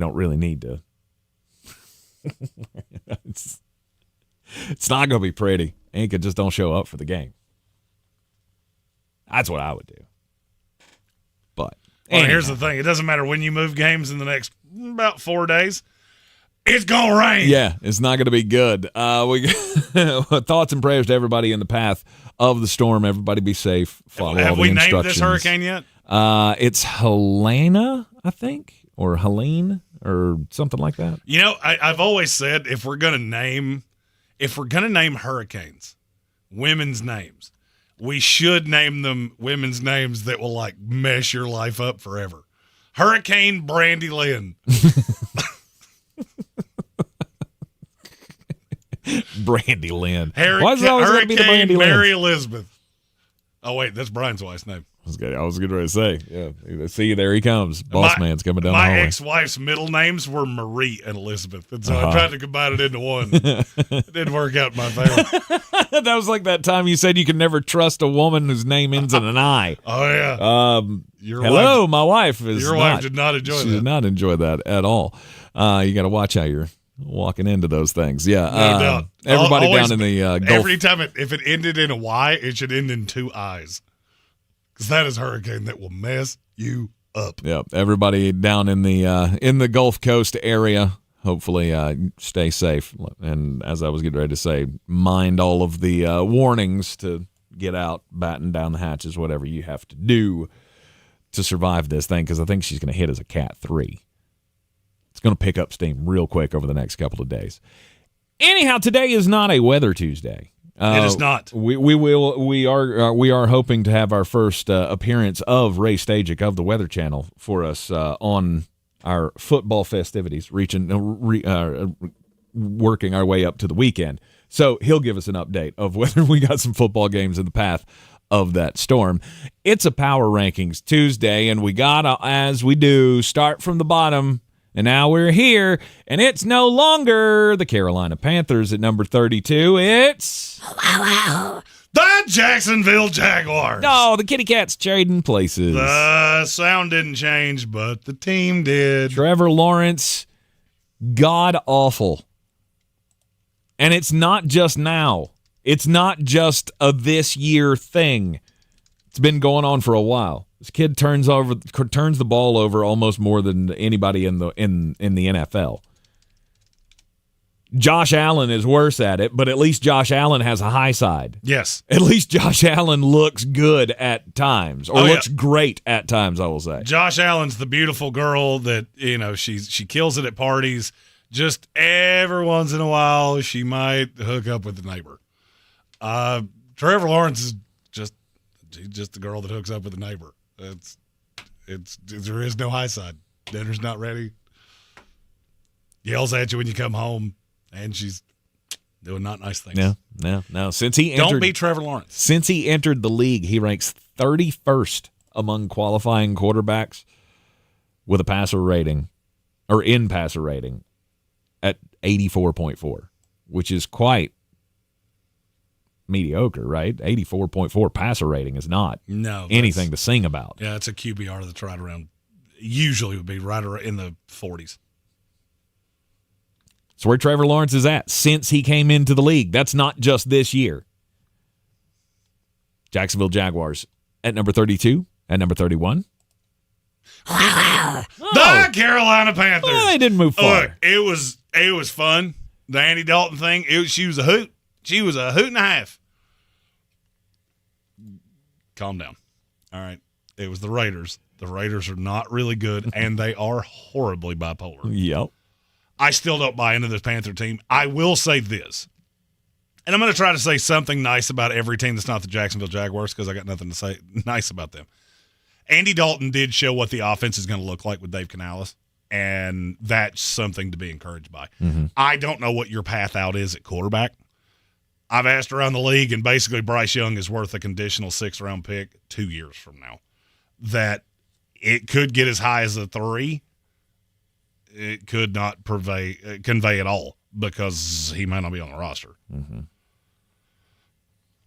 don't really need to. It's not going to be pretty. Inca just don't show up for the game. That's what I would do. But here's the thing. It doesn't matter when you move games in the next about 4 days. It's going to rain. Yeah, it's not going to be good. We thoughts and prayers to everybody in the path of the storm. Everybody be safe. Follow Have all the we instructions. named this hurricane yet? It's Helena, I think, or Helene, or something like that. You know, I've always said if we're gonna name hurricanes, women's names, we should name them women's names that will like mess your life up forever. Hurricane Brandy Lynn. Brandy Lynn. Why is it always gotta be the Brandy Lynn? Mary Elizabeth. Oh wait, that's Brian's wife's name. I was getting ready to say, yeah. See, there he comes. Boss man's coming down the hallway. My ex-wife's middle names were Marie and Elizabeth, and so I tried to combine it into one. It didn't work out in my favor. That was like that time you said you can never trust a woman whose name ends in an I. Oh yeah. Hello, my wife is. Your wife did not enjoy that. She did not enjoy that at all. You got to watch how you're walking into those things. Yeah. No doubt. Everybody down in the Gulf. Every time if it ended in a Y, it should end in 2 I's. Because that is a hurricane that will mess you up. Yeah. Everybody down in the Gulf Coast area, hopefully stay safe. And as I was getting ready to say, mind all of the warnings to get out, batten down the hatches, whatever you have to do to survive this thing. Because I think she's going to hit as a Cat 3. It's going to pick up steam real quick over the next couple of days. Anyhow, today is not a Weather Tuesday. It is not. We are hoping to have our first appearance of Ray Stajic of the Weather Channel for us on our football festivities, working our way up to the weekend. So he'll give us an update of whether we got some football games in the path of that storm. It's a Power Rankings Tuesday, and we got to, as we do, start from the bottom. And now we're here, and it's no longer the Carolina Panthers at number 32. It's the Jacksonville Jaguars. No, the kitty cat's trading places. The sound didn't change, but the team did. Trevor Lawrence, god-awful. And it's not just now. It's not just a this-year thing. It's been going on for a while. This kid turns the ball over almost more than anybody in the NFL. Josh Allen is worse at it, but at least Josh Allen has a high side. Yes. At least Josh Allen looks good at times, or looks great at times, I will say. Josh Allen's the beautiful girl that, she kills it at parties. Just every once in a while, she might hook up with the neighbor. Trevor Lawrence is just the girl that hooks up with the neighbor. There is no high side. Dinner's not ready. Yells at you when you come home, and she's doing not nice things. No. Don't be Trevor Lawrence. Since he entered the league, he ranks 31st among qualifying quarterbacks with a passer rating, or in passer rating, at 84.4, which is quite mediocre, right? 84.4 passer rating is not anything to sing about. Yeah, it's a QBR that's right around, usually would be right around in the 40s. It's where Trevor Lawrence is at since he came into the league. That's not just this year. Jacksonville Jaguars at number 32, at number 31. The Carolina Panthers. Well, they didn't move far. Look, it was fun. The Andy Dalton thing, she was a hoot. She was a hoot and a half. Calm down. All right. It was the Raiders. The Raiders are not really good, and they are horribly bipolar. Yep. I still don't buy into this Panther team. I will say this, and I'm going to try to say something nice about every team that's not the Jacksonville Jaguars because I got nothing to say nice about them. Andy Dalton did show what the offense is going to look like with Dave Canales, and that's something to be encouraged by. Mm-hmm. I don't know what your path out is at quarterback. I've asked around the league, and basically Bryce Young is worth a conditional 6th-round pick 2 years from now. That it could get as high as a 3. It could not convey at all because he might not be on the roster. Mm-hmm.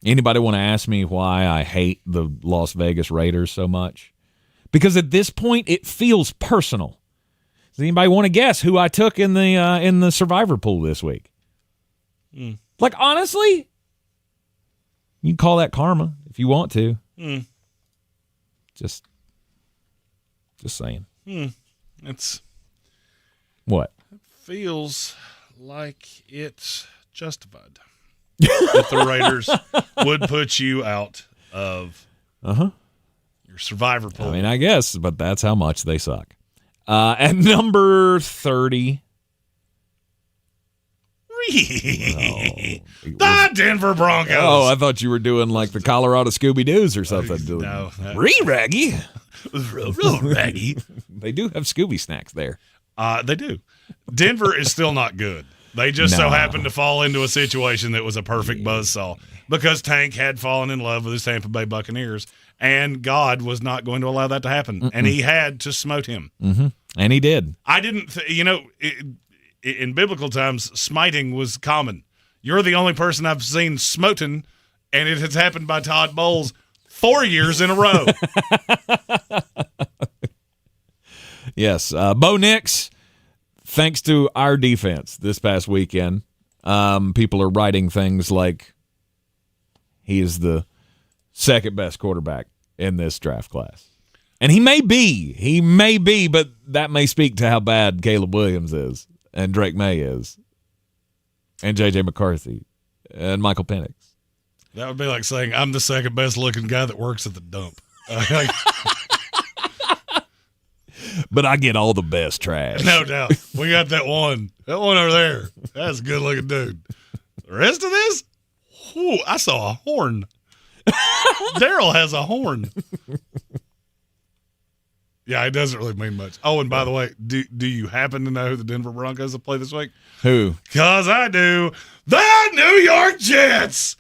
Anybody want to ask me why I hate the Las Vegas Raiders so much? Because at this point, it feels personal. Does anybody want to guess who I took in the survivor pool this week? Like, honestly, you can call that karma if you want to. Just saying. It's what? It feels like it's justified that the Raiders would put you out of your survivor pool. I mean, I guess, but that's how much they suck. At number 30. The Denver Broncos. Oh, I thought you were doing like the Colorado Scooby-Doos or something. No. Raggy. Real raggy. They do have Scooby snacks there. They do. Denver is still not good. They just so happened to fall into a situation that was a perfect buzzsaw because Tank had fallen in love with his Tampa Bay Buccaneers, and God was not going to allow that to happen, and he had to smote him. And he did. I didn't, in biblical times, smiting was common. You're the only person I've seen smoten, and it has happened by Todd Bowles 4 years in a row. Yes. Bo Nix, thanks to our defense this past weekend, people are writing things like he is the second best quarterback in this draft class. And he may be, but that may speak to how bad Caleb Williams is, and Drake May is, and J.J. McCarthy, and Michael Penix. That would be like saying, I'm the second best looking guy that works at the dump. But I get all the best trash. No doubt. We got that one. That one over there. That's a good looking dude. The rest of this? Whew, I saw a horn. Daryl has a horn. Yeah, it doesn't really mean much. Oh, and by the way, do you happen to know who the Denver Broncos will play this week? Who? Because I do. The New York Jets.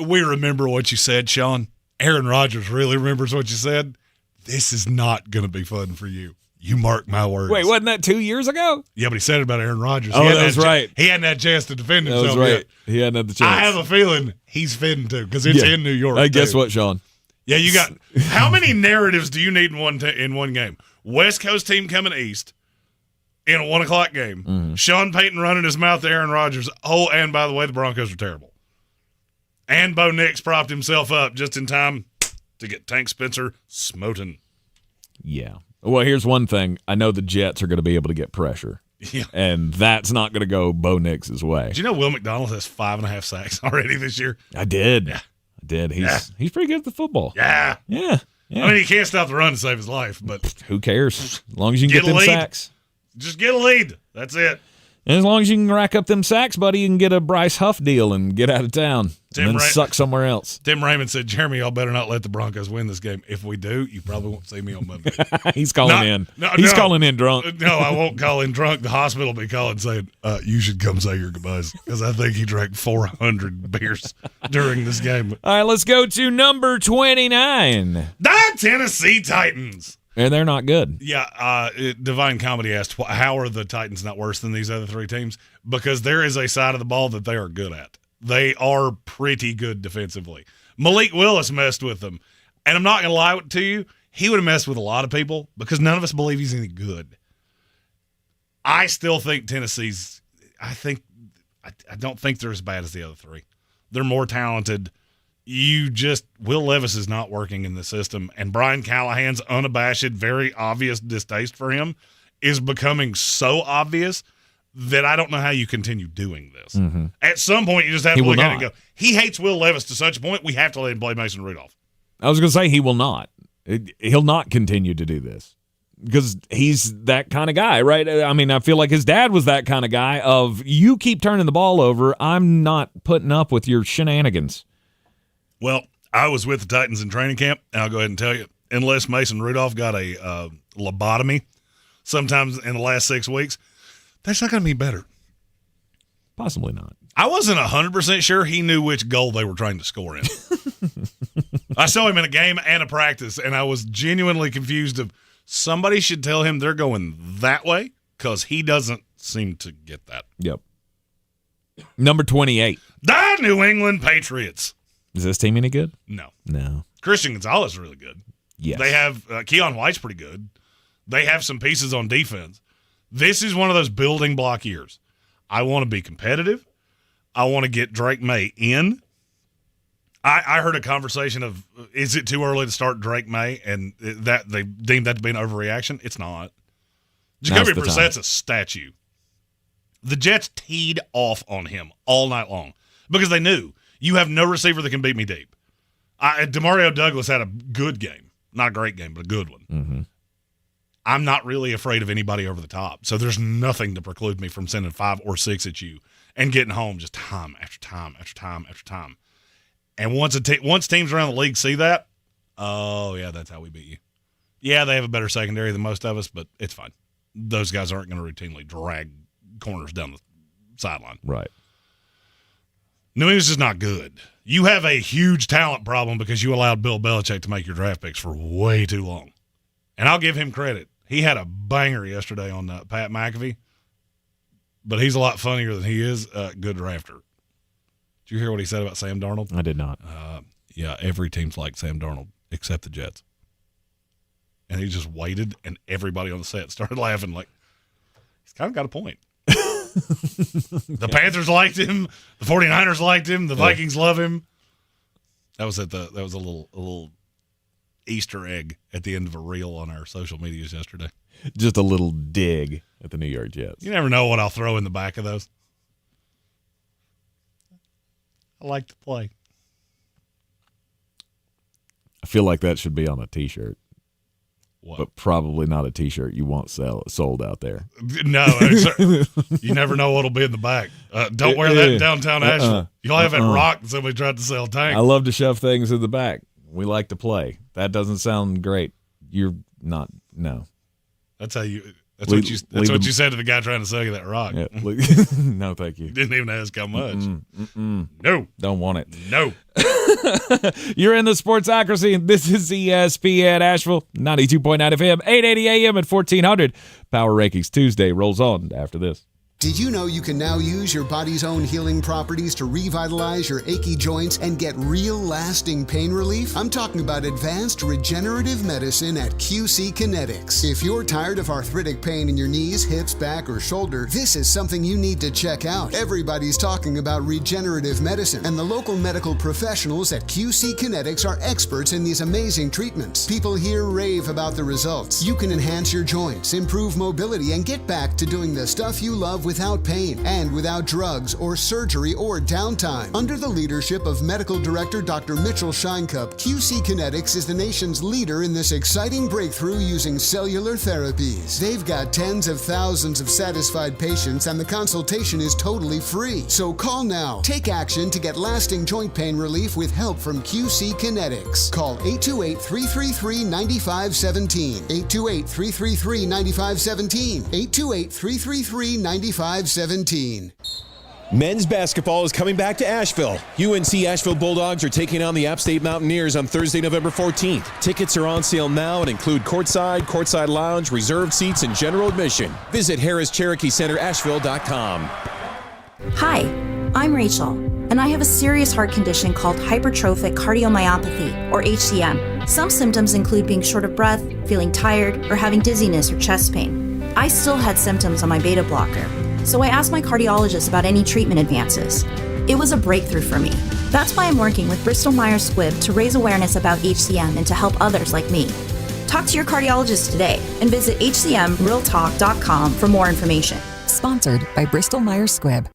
We remember what you said, Sean. Aaron Rodgers really remembers what you said. This is not going to be fun for you. You mark my words. Wait, wasn't that 2 years ago? Yeah, but he said it about Aaron Rodgers. Oh, that was right. He hadn't had a chance to defend That himself was right. yet. He hadn't had the chance. I have a feeling he's fitting to because it's in New York. Hey, guess what, Sean? Yeah, you got – how many narratives do you need in one game? West Coast team coming east in a 1 o'clock game. Mm-hmm. Sean Payton running his mouth to Aaron Rodgers. Oh, and by the way, the Broncos are terrible. And Bo Nix propped himself up just in time to get Tank Spencer smoten. Yeah. Well, here's one thing. I know the Jets are going to be able to get pressure. Yeah. And that's not going to go Bo Nix's way. Did you know Will McDonald has 5.5 sacks already this year? I did. Yeah. I did. He's pretty good at the football. Yeah. Yeah. I mean, he can't stop the run to save his life, but who cares? As long as you can get them lead. sacks. Just get a lead. That's it. And as long as you can rack up them sacks, buddy, you can get a Bryce Huff deal and get out of town and then suck somewhere else. Tim Raymond said, Jeremy, y'all better not let the Broncos win this game. If we do, you probably won't see me on Monday. He's calling in. He's calling in drunk. No, I won't call in drunk. The hospital will be calling saying, you should come say your goodbyes because I think he drank 400 beers during this game. All right, let's go to number 29. The Tennessee Titans. And they're not good. Yeah, Divine Comedy asked, how are the Titans not worse than these other three teams? Because there is a side of the ball that they are good at. They are pretty good defensively. Malik Willis messed with them. And I'm not going to lie to you, he would have messed with a lot of people because none of us believe he's any good. I still think Tennessee's – I don't think they're as bad as the other three. They're more talented. Will Levis is not working in the system, and Brian Callahan's unabashed, very obvious distaste for him is becoming so obvious that I don't know how you continue doing this. Mm-hmm. At some point, you just have to look at it and go, he hates Will Levis to such a point, we have to let him play Mason Rudolph. I was going to say he will not. He'll not continue to do this because he's that kind of guy, right? I mean, I feel like his dad was that kind of guy of, you keep turning the ball over, I'm not putting up with your shenanigans. Well, I was with the Titans in training camp, and I'll go ahead and tell you, unless Mason Rudolph got a lobotomy sometimes in the last 6 weeks, that's not going to be better. Possibly not. I wasn't 100% sure he knew which goal they were trying to score in. I saw him in a game and a practice, and I was genuinely confused of somebody should tell him they're going that way because he doesn't seem to get that. Yep. Number 28. The New England Patriots. Is this team any good? No. Christian Gonzalez is really good. Yes. They have Keon White's pretty good. They have some pieces on defense. This is one of those building block years. I want to be competitive. I want to get Drake May in. I heard a conversation of, is it too early to start Drake May? And that they deemed that to be an overreaction. It's not. Jacoby Brissett's a statue. The Jets teed off on him all night long because they knew you have no receiver that can beat me deep. DeMario Douglas had a good game. Not a great game, but a good one. Mm-hmm. I'm not really afraid of anybody over the top. So there's nothing to preclude me from sending 5 or 6 at you and getting home just time after time after time after time. And once teams around the league see that, oh, yeah, that's how we beat you. Yeah, they have a better secondary than most of us, but it's fine. Those guys aren't going to routinely drag corners down the sideline. Right. New England's just not good. You have a huge talent problem because you allowed Bill Belichick to make your draft picks for way too long. And I'll give him credit. He had a banger yesterday on Pat McAfee, but he's a lot funnier than he is a good drafter. Did you hear what he said about Sam Darnold? I did not. Yeah, every team's like Sam Darnold except the Jets. And he just waited, and everybody on the set started laughing like, he's kind of got a point. The Panthers liked him. The 49ers liked him. The Vikings love him. That was a little Easter egg at the end of a reel on our social medias yesterday. Just a little dig at the New York Jets. You never know what I'll throw in the back of those. I like to play. I feel like that should be on a T-shirt. What? But probably not a T-shirt you want sold out there. No, you never know what'll be in the back. Don't wear that in downtown Asheville. You'll have it rocked and somebody tried to sell tank. I love to shove things in the back. We like to play. That doesn't sound great. You're not. No. That's how you. That's what you said to the guy trying to sell you that rock. Yeah, no, thank you. Didn't even ask how much. No. Don't want it. No. You're in the Sportsocracy, and this is ESPN Asheville, 92.9 FM, 880 AM at 1400. Power Rankings Tuesday rolls on after this. Did you know you can now use your body's own healing properties to revitalize your achy joints and get real lasting pain relief? I'm talking about advanced regenerative medicine at QC Kinetics. If you're tired of arthritic pain in your knees, hips, back, or shoulder, this is something you need to check out. Everybody's talking about regenerative medicine, and the local medical professionals at QC Kinetics are experts in these amazing treatments. People here rave about the results. You can enhance your joints, improve mobility, and get back to doing the stuff you love without pain and without drugs or surgery or downtime. Under the leadership of Medical Director Dr. Mitchell Scheinkup, QC Kinetics is the nation's leader in this exciting breakthrough using cellular therapies. They've got tens of thousands of satisfied patients, and the consultation is totally free. So call now. Take action to get lasting joint pain relief with help from QC Kinetics. Call 828-333-9517. 828-333-9517. 828-333-9517. Men's basketball is coming back to Asheville. UNC Asheville Bulldogs are taking on the App State Mountaineers on Thursday, November 14th. Tickets are on sale now and include courtside lounge, reserved seats, and general admission. Visit HarrisCherokeeCenterAsheville.com. Hi, I'm Rachel, and I have a serious heart condition called hypertrophic cardiomyopathy, or HCM. Some symptoms include being short of breath, feeling tired, or having dizziness or chest pain. I still had symptoms on my beta blocker, so I asked my cardiologist about any treatment advances. It was a breakthrough for me. That's why I'm working with Bristol Myers Squibb to raise awareness about HCM and to help others like me. Talk to your cardiologist today and visit hcmrealtalk.com for more information. Sponsored by Bristol Myers Squibb.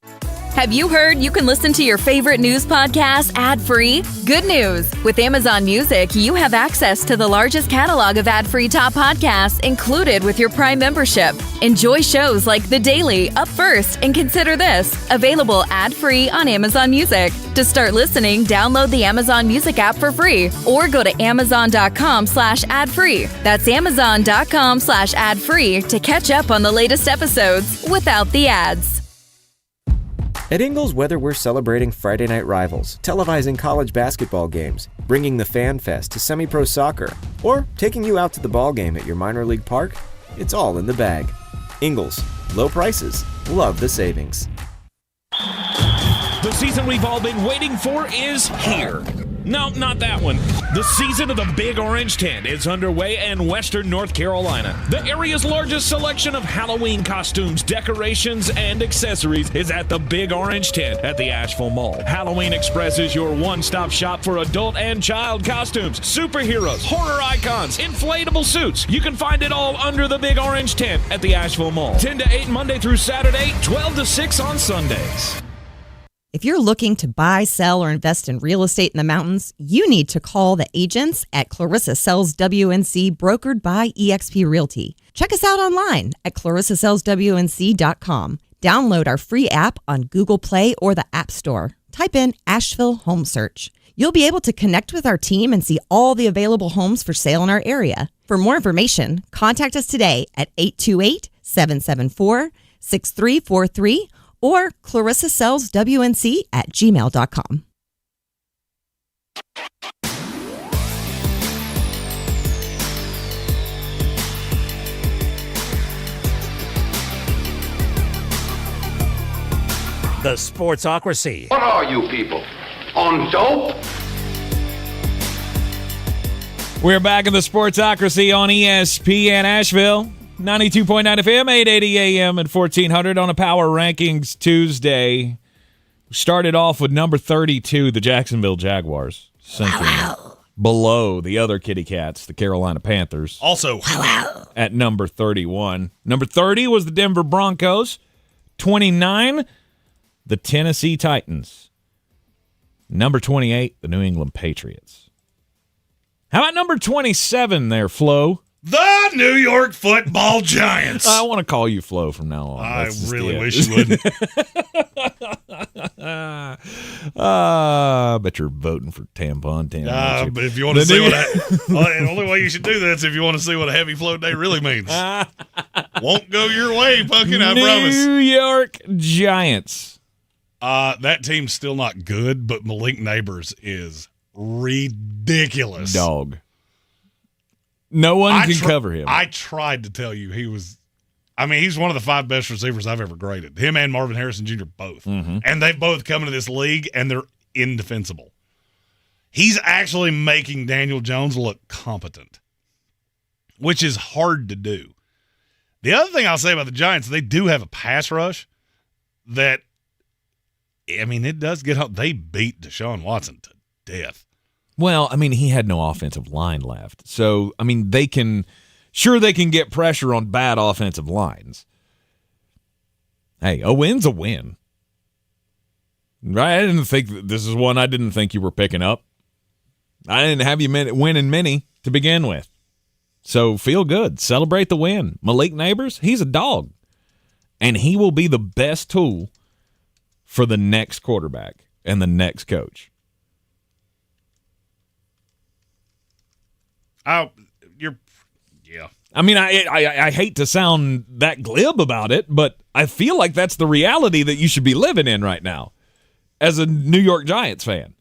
Have you heard you can listen to your favorite news podcasts ad-free? Good news! With Amazon Music, you have access to the largest catalog of ad-free top podcasts included with your Prime membership. Enjoy shows like The Daily, Up First, and Consider This, available ad-free on Amazon Music. To start listening, download the Amazon Music app for free or go to amazon.com/ad-free. That's amazon.com/ad-free to catch up on the latest episodes without the ads. At Ingles, whether we're celebrating Friday night rivals, televising college basketball games, bringing the Fan Fest to semi-pro soccer, or taking you out to the ball game at your minor league park, it's all in the bag. Ingles, low prices, love the savings. The season we've all been waiting for is here. No, not that one. The season of the Big Orange Tent is underway in Western North Carolina. The area's largest selection of Halloween costumes, decorations, and accessories is at the Big Orange Tent at the Asheville Mall. Halloween Express is your one-stop shop for adult and child costumes, superheroes, horror icons, inflatable suits. You can find it all under the Big Orange Tent at the Asheville Mall. 10 to 8 Monday through Saturday, 12 to 6 on Sundays. If you're looking to buy, sell, or invest in real estate in the mountains, you need to call the agents at Clarissa Sells WNC, brokered by eXp Realty. Check us out online at clarissasellswnc.com. Download our free app on Google Play or the App Store. Type in Asheville Home Search. You'll be able to connect with our team and see all the available homes for sale in our area. For more information, contact us today at 828-774-6343 or clarissasellswnc@gmail.com. The Sportsocracy. What are you people? On dope? We're back in the Sportsocracy on ESPN Asheville. 92.9 FM, 880 AM and 1400 on a Power Rankings Tuesday. We started off with number 32, the Jacksonville Jaguars, sinking below the other kitty cats, the Carolina Panthers. Also, at number 31. Number 30 was the Denver Broncos. 29, the Tennessee Titans. Number 28, the New England Patriots. How about number 27 there, Flo? The New York Football Giants. I want to call you Flo from now on. I really wish you wouldn't. I bet you're voting for tampon. But if you want to see the only way you should do that is if you want to see what a heavy float day really means. Won't go your way, Pumpkin, I promise. New York Giants. That team's still not good, but Malik Neighbors is ridiculous. Dog. No one can cover him. I tried to tell you he's one of the 5 best receivers I've ever graded. Him and Marvin Harrison Jr. both. Mm-hmm. And they've both come into this league, and they're indefensible. He's actually making Daniel Jones look competent, which is hard to do. The other thing I'll say about the Giants, they do have a pass rush that, it does get home. They beat Deshaun Watson to death. Well, he had no offensive line left. So, they can get pressure on bad offensive lines. Hey, a win's a win. Right? This is one I didn't think you were picking up. I didn't have you winning many to begin with. So, feel good. Celebrate the win. Malik Neighbors, he's a dog. And he will be the best tool for the next quarterback and the next coach. Yeah. I hate to sound that glib about it, but I feel like that's the reality that you should be living in right now as a New York Giants fan.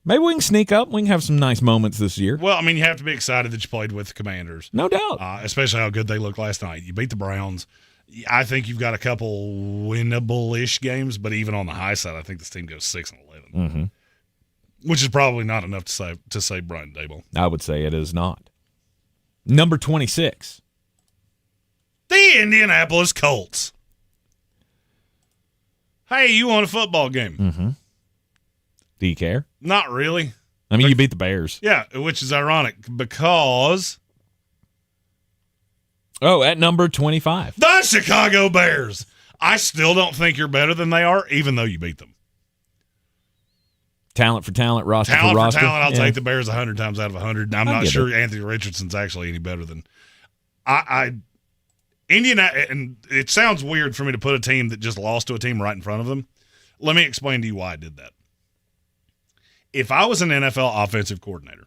Maybe we can sneak up. We can have some nice moments this year. Well, you have to be excited that you played with the Commanders. No doubt. Especially how good they looked last night. You beat the Browns. I think you've got a couple winnable-ish games, but even on the high side, I think this team goes 6-11. Mm-hmm. Which is probably not enough to save Brian Daboll. I would say it is not. Number 26. The Indianapolis Colts. Hey, you won a football game. Mm-hmm. Do you care? Not really. You beat the Bears. Yeah, which is ironic because... at number 25. The Chicago Bears. I still don't think you're better than they are, even though you beat them. Talent for talent, roster talent for roster. Talent, I'll take the Bears 100 times out of 100. I'm not sure Anthony Richardson's actually any better than Indiana. And it sounds weird for me to put a team that just lost to a team right in front of them. Let me explain to you why I did that. If I was an NFL offensive coordinator,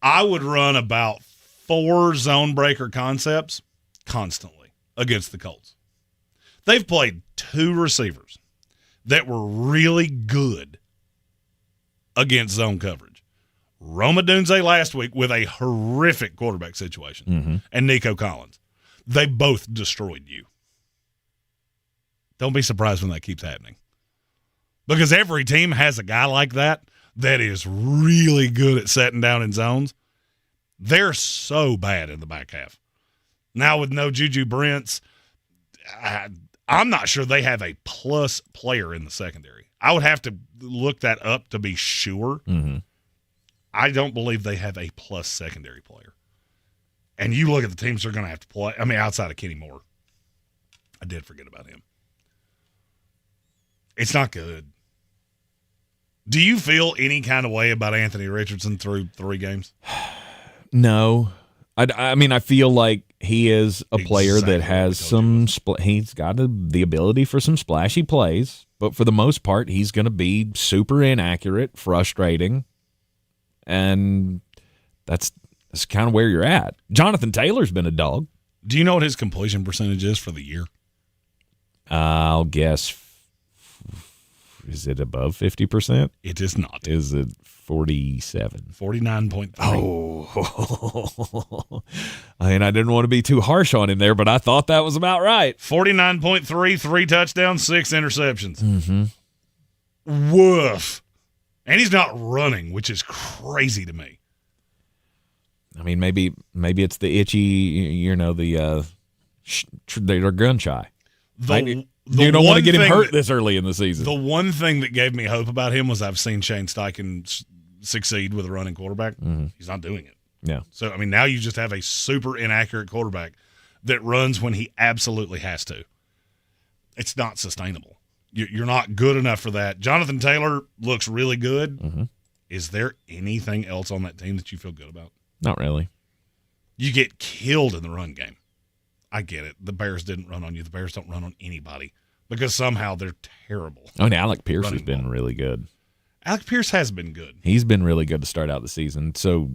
I would run about 4 zone breaker concepts constantly against the Colts. They've played 2 receivers that were really good against zone coverage. Roma Dunze last week with a horrific quarterback situation, and Nico Collins. They both destroyed you. Don't be surprised when that keeps happening. Because every team has a guy like that that is really good at setting down in zones. They're so bad in the back half. Now with no Juju Brents, I'm not sure they have a plus player in the secondary. I would have to look that up to be sure. Mm-hmm. I don't believe they have a plus secondary player. And you look at the teams they're going to have to play. I mean, outside of Kenny Moore. I did forget about him. It's not good. Do you feel any kind of way about Anthony Richardson through 3 games? No. I mean, I feel like he is a player that has he's got the ability for some splashy plays, but for the most part, he's going to be super inaccurate, frustrating, and that's kind of where you're at. Jonathan Taylor's been a dog. Do you know what his completion percentage is for the year? I'll guess. Is it above 50%? It is not. Is it 47? 49.3. Oh. I mean, I didn't want to be too harsh on him there, but I thought that was about right. 49.3, 3 touchdowns, 6 interceptions. Mm-hmm. Woof. And he's not running, which is crazy to me. I mean, maybe it's the itchy, they're gun shy. You don't want to get him hurt this early in the season. The one thing that gave me hope about him was I've seen Shane Steichen succeed with a running quarterback. Mm-hmm. He's not doing it. Yeah. So, I mean, now you just have a super inaccurate quarterback that runs when he absolutely has to. It's not sustainable. You're not good enough for that. Jonathan Taylor looks really good. Mm-hmm. Is there anything else on that team that you feel good about? Not really. You get killed in the run game. I get it. The Bears didn't run on you. The Bears don't run on anybody because somehow they're terrible. Oh, and Alec Pierce has been really good. Alec Pierce has been good. He's been really good to start out the season. So,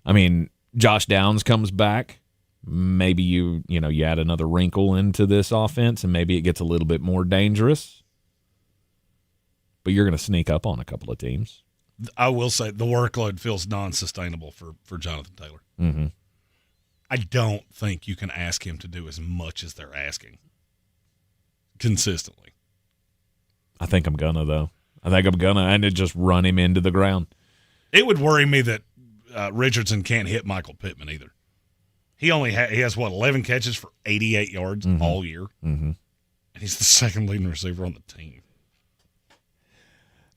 I mean, Josh Downs comes back. Maybe you add another wrinkle into this offense, and maybe it gets a little bit more dangerous. But you're going to sneak up on a couple of teams. I will say the workload feels non-sustainable for Jonathan Taylor. Mm-hmm. I don't think you can ask him to do as much as they're asking consistently. I think I'm gonna, though. And just run him into the ground. It would worry me that Richardson can't hit Michael Pittman either. He has 11 catches for 88 yards all year, mm-hmm. and he's the second leading receiver on the team.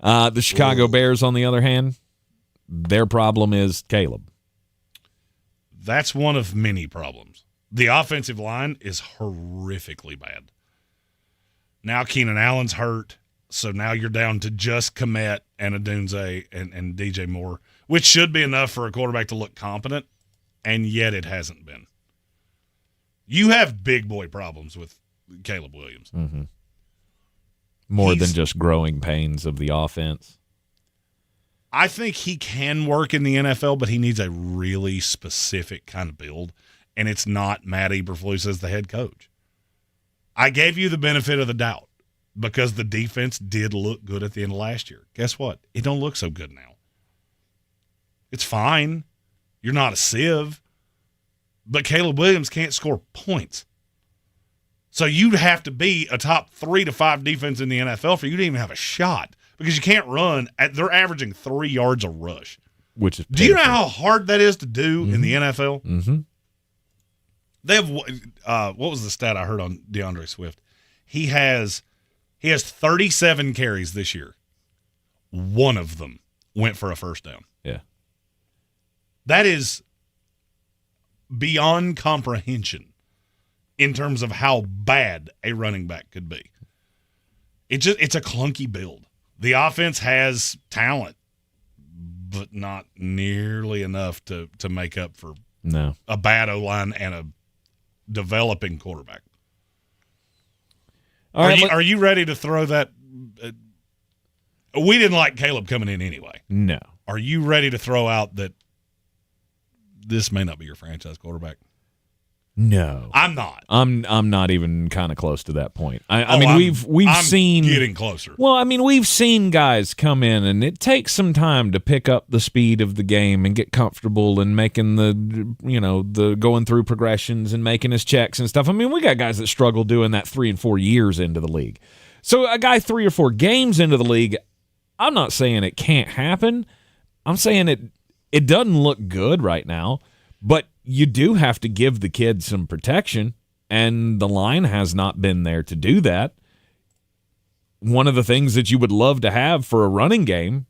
The Chicago Bears, on the other hand, their problem is Caleb. That's one of many problems. The offensive line is horrifically bad. Now Keenan Allen's hurt, so now you're down to just Kmet and Adunze and DJ Moore, which should be enough for a quarterback to look competent, and yet it hasn't been. You have big boy problems with Caleb Williams. Mm-hmm. More than just growing pains of the offense. I think he can work in the NFL, but he needs a really specific kind of build, and it's not Matt Eberflus as the head coach. I gave you the benefit of the doubt because the defense did look good at the end of last year. Guess what? It don't look so good now. It's fine. You're not a sieve, but Caleb Williams can't score points. So you'd have to be a top 3 to 5 defense in the NFL for you to even have a shot. Because you can't run. They're averaging 3 yards a rush. Which is pitiful. Do you know how hard that is to do in the NFL? Mm-hmm. They have what was the stat I heard on DeAndre Swift? He has 37 carries this year. One of them went for a first down. Yeah. That is beyond comprehension in terms of how bad a running back could be. It's a clunky build. The offense has talent, but not nearly enough to make up for a bad O-line and a developing quarterback. All right, are you ready to throw that? We didn't like Caleb coming in anyway. No. Are you ready to throw out that this may not be your franchise quarterback? No, I'm not. I'm not even kind of close to that point. I mean, we've seen getting closer. Well, I mean, we've seen guys come in, and it takes some time to pick up the speed of the game and get comfortable and making the going through progressions and making his checks and stuff. I mean, we got guys that struggle doing that 3 and 4 years into the league. So a guy 3 or 4 games into the league, I'm not saying it can't happen. I'm saying it doesn't look good right now, but you do have to give the kid some protection, and the line has not been there to do that. One of the things that you would love to have for a running game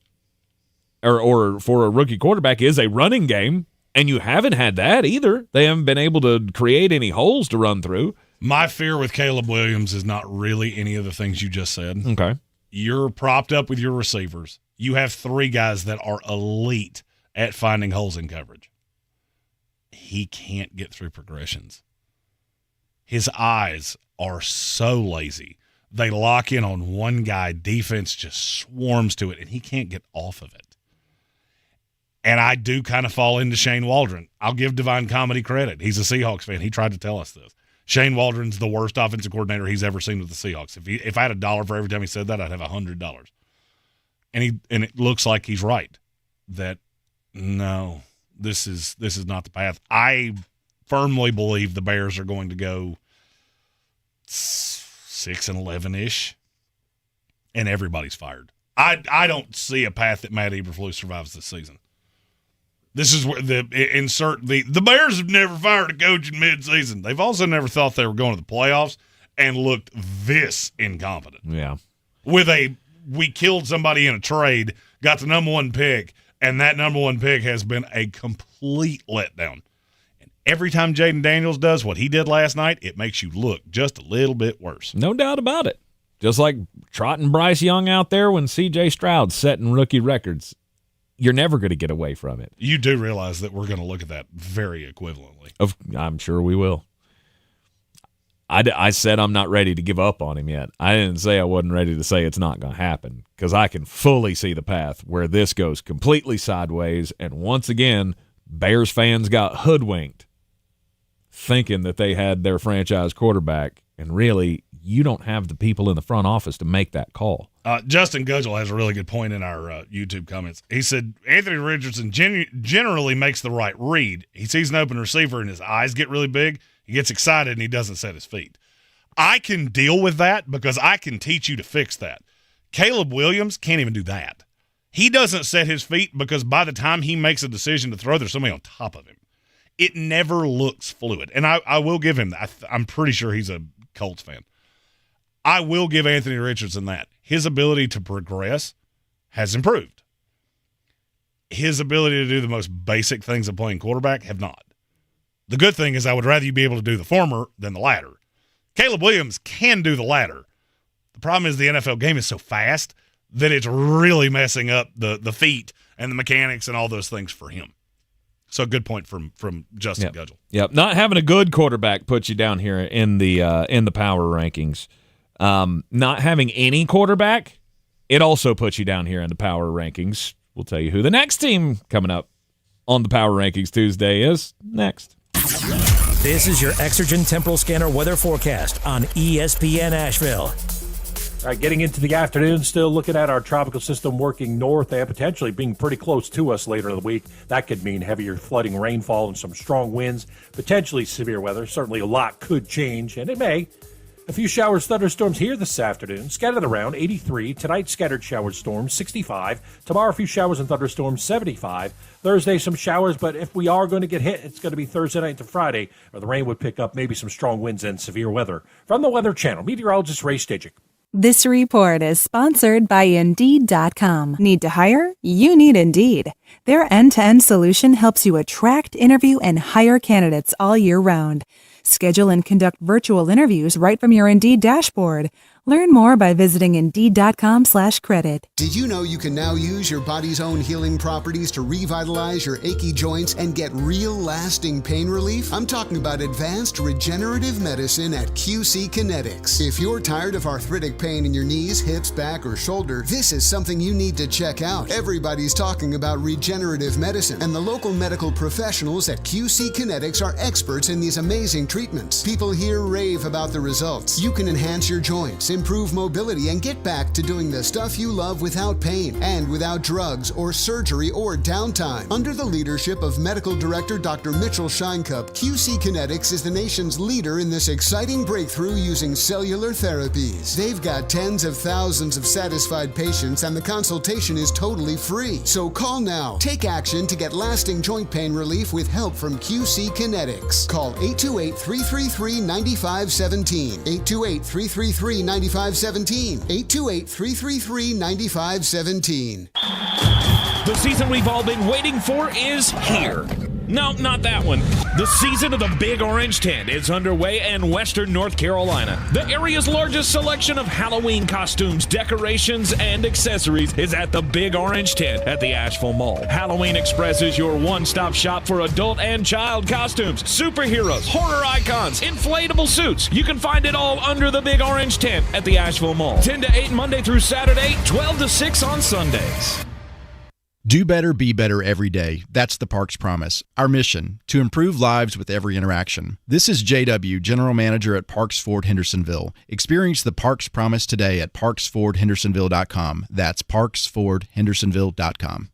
or for a rookie quarterback is a running game, and you haven't had that either. They haven't been able to create any holes to run through. My fear with Caleb Williams is not really any of the things you just said. Okay. You're propped up with your receivers. You have 3 guys that are elite at finding holes in coverage. He can't get through progressions. His eyes are so lazy. They lock in on one guy. Defense just swarms to it, and he can't get off of it. And I do kind of fall into Shane Waldron. I'll give Divine Comedy credit. He's a Seahawks fan. He tried to tell us this. Shane Waldron's the worst offensive coordinator he's ever seen with the Seahawks. If I had $1 for every time he said that, I'd have $100. And it looks like he's right. That no, this is not the path. I firmly believe the Bears are going to go 6-11-ish, and everybody's fired. I don't see a path that Matt Eberflus survives this season. This is where the Bears have never fired a coach in midseason. They've also never thought they were going to the playoffs and looked this incompetent. Yeah. We killed somebody in a trade, got the number 1 pick, and that number 1 pick has been a complete letdown. And every time Jaden Daniels does what he did last night, it makes you look just a little bit worse. No doubt about it. Just like trotting Bryce Young out there when C.J. Stroud's setting rookie records. You're never going to get away from it. You do realize that we're going to look at that very equivalently. I'm sure we will. I said I'm not ready to give up on him yet. I didn't say I wasn't ready to say it's not going to happen, because I can fully see the path where this goes completely sideways, and once again, Bears fans got hoodwinked thinking that they had their franchise quarterback, and really, you don't have the people in the front office to make that call. Justin Gudgel has a really good point in our YouTube comments. He said, Anthony Richardson generally makes the right read. He sees an open receiver and his eyes get really big. He gets excited and he doesn't set his feet. I can deal with that because I can teach you to fix that. Caleb Williams can't even do that. He doesn't set his feet because by the time he makes a decision to throw, there's somebody on top of him. It never looks fluid. And I will give him that. I'm pretty sure he's a Colts fan. I will give Anthony Richardson that. His ability to progress has improved. His ability to do the most basic things of playing quarterback have not. The good thing is I would rather you be able to do the former than the latter. Caleb Williams can do the latter. The problem is the NFL game is so fast that it's really messing up the feet and the mechanics and all those things for him. So good point from Justin Gudgel. Yep. Not having a good quarterback puts you down here in the power rankings. Not having any quarterback, it also puts you down here in the power rankings. We'll tell you who the next team coming up on the power rankings Tuesday is next. This is your Exergen Temporal Scanner weather forecast on ESPN Asheville. All right, getting into the afternoon, still looking at our tropical system working north and potentially being pretty close to us later in the week. That could mean heavier flooding, rainfall, and some strong winds, potentially severe weather. Certainly a lot could change, and it may. A few showers, thunderstorms here this afternoon, scattered around 83. Tonight, scattered showers, storms, 65. Tomorrow, a few showers and thunderstorms, 75. Thursday, some showers, but if we are going to get hit, it's going to be Thursday night to Friday, or the rain would pick up, maybe some strong winds and severe weather. From the Weather Channel, meteorologist Ray Stajic. This report is sponsored by Indeed.com. Need to hire? You need Indeed. Their end-to-end solution helps you attract, interview, and hire candidates all year round. Schedule and conduct virtual interviews right from your Indeed dashboard. Learn more by visiting Indeed.com/credit. Did you know you can now use your body's own healing properties to revitalize your achy joints and get real lasting pain relief? I'm talking about advanced regenerative medicine at QC Kinetics. If you're tired of arthritic pain in your knees, hips, back, or shoulder, this is something you need to check out. Everybody's talking about regenerative medicine, and the local medical professionals at QC Kinetics are experts in these amazing treatments. People here rave about the results. You can enhance your joints, improve mobility and get back to doing the stuff you love without pain and without drugs or surgery or downtime. Under the leadership of Medical Director Dr. Mitchell Scheinkup, QC Kinetics is the nation's leader in this exciting breakthrough using cellular therapies. They've got tens of thousands of satisfied patients and the consultation is totally free. So call now. Take action to get lasting joint pain relief with help from QC Kinetics. Call 828-333-9517. 828-333-9517. 828-333-9517. The season we've all been waiting for is here. No, not that one. The season of the Big Orange Tent is underway in Western North Carolina. The area's largest selection of Halloween costumes, decorations, and accessories is at the Big Orange Tent at the Asheville Mall. Halloween Express is your one-stop shop for adult and child costumes, superheroes, horror icons, inflatable suits. You can find it all under the Big Orange Tent at the Asheville Mall. 10 to 8 Monday through Saturday, 12 to 6 on Sundays. Do better, be better every day. That's the Parks Promise. Our mission, to improve lives with every interaction. This is JW, General Manager at Parks Ford Hendersonville. Experience the Parks Promise today at parksfordhendersonville.com. That's parksfordhendersonville.com.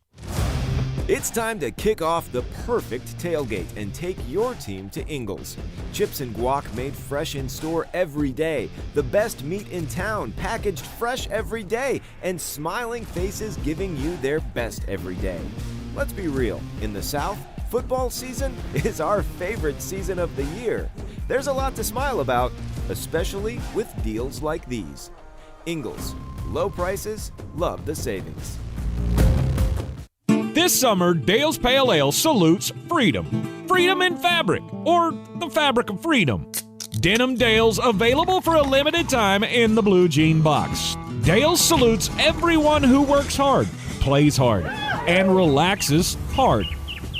It's time to kick off the perfect tailgate and take your team to Ingles. Chips and guac made fresh in store every day. The best meat in town packaged fresh every day. And smiling faces giving you their best every day. Let's be real. In the South, football season is our favorite season of the year. There's a lot to smile about, especially with deals like these. Ingles. Low prices, love the savings. This summer, Dale's Pale Ale salutes freedom. Freedom in fabric, or the fabric of freedom. Denim Dale's available for a limited time in the blue jean box. Dale's salutes everyone who works hard, plays hard, and relaxes hard.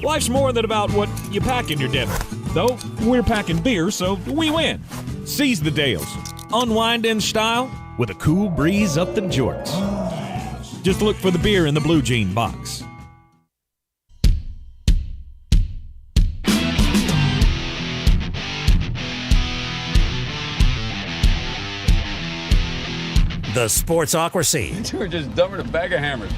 Life's more than about what you pack in your denim. Though, we're packing beer, so we win. Seize the Dales. Unwind in style with a cool breeze up the jorts. Just look for the beer in the blue jean box. The Sportsocracy. We're just dumping a bag of hammers.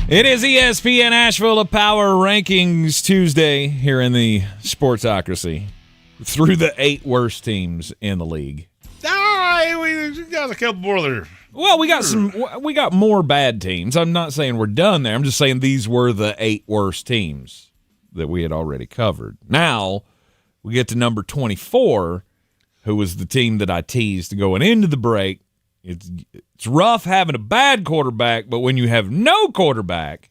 It is ESPN Asheville, a Power Rankings Tuesday here in the Sportsocracy. Through the 8 worst teams in the league. We got a couple more there. Well, we got more bad teams. I'm not saying we're done there. I'm just saying these were the 8 worst teams that we had already covered. Now we get to number 24. Who was the team that I teased going into the break. It's rough having a bad quarterback, but when you have no quarterback.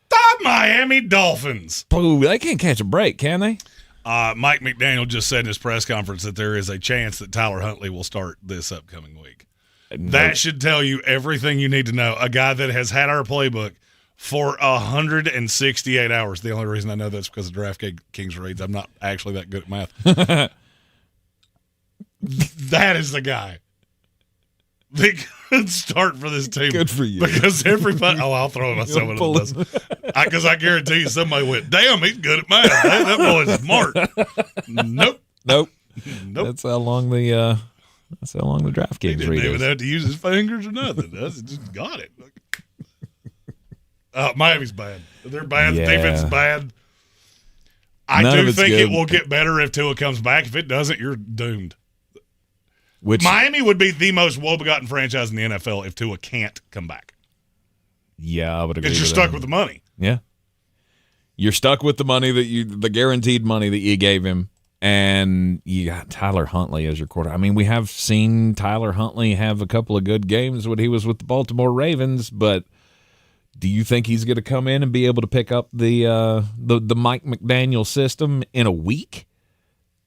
The Miami Dolphins. Ooh, they can't catch a break, can they? Mike McDaniel just said in his press conference that there is a chance that Tyler Huntley will start this upcoming week. That should tell you everything you need to know. A guy that has had our playbook for 168 hours. The only reason I know that's because of DraftKings reads. I'm not actually that good at math. That is the guy. The good start for this team. Good for you. Because everybody – I'll throw myself into this. Because I guarantee you somebody went, damn, he's good at math. That boy's smart. Nope. That's how long the DraftKings he didn't read even is. have to use his fingers or nothing. That's just got it. Miami's bad. They're bad. Yeah. The defense is bad. I None of do it's think good. it will get better if Tua comes back. If it doesn't, you're doomed. Miami would be the most woe-begotten franchise in the NFL if Tua can't come back. Yeah, I would agree. Because you're stuck with the money. Yeah. You're stuck with the money the guaranteed money that you gave him, and you got Tyler Huntley as your quarterback. I mean, we have seen Tyler Huntley have a couple of good games when he was with the Baltimore Ravens, but do you think he's going to come in and be able to pick up the Mike McDaniel system in a week?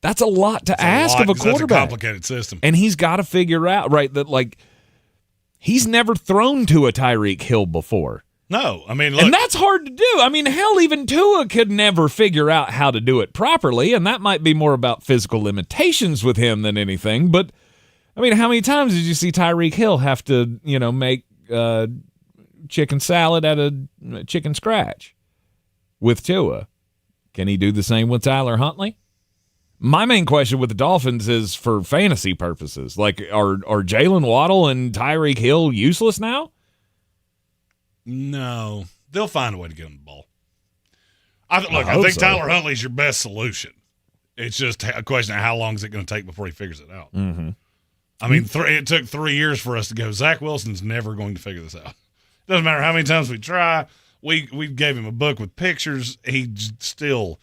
That's a lot to ask of a quarterback. That's a complicated system. And he's got to figure out, right, that, like, he's never thrown to a Tyreek Hill before. No, I mean, look. And that's hard to do. I mean, hell, even Tua could never figure out how to do it properly, and that might be more about physical limitations with him than anything. But, I mean, how many times did you see Tyreek Hill have to, make chicken salad out of chicken scratch with Tua? Can he do the same with Tyler Huntley? My main question with the Dolphins is for fantasy purposes. Like, are Jalen Waddle and Tyreek Hill useless now? No. They'll find a way to get him the ball. I hope think so. Tyler Huntley's your best solution. It's just a question of how long is it going to take before he figures it out. Mm-hmm. I mean, it took 3 years for us to go, Zach Wilson's never going to figure this out. Doesn't matter how many times we try. We gave him a book with pictures. He still,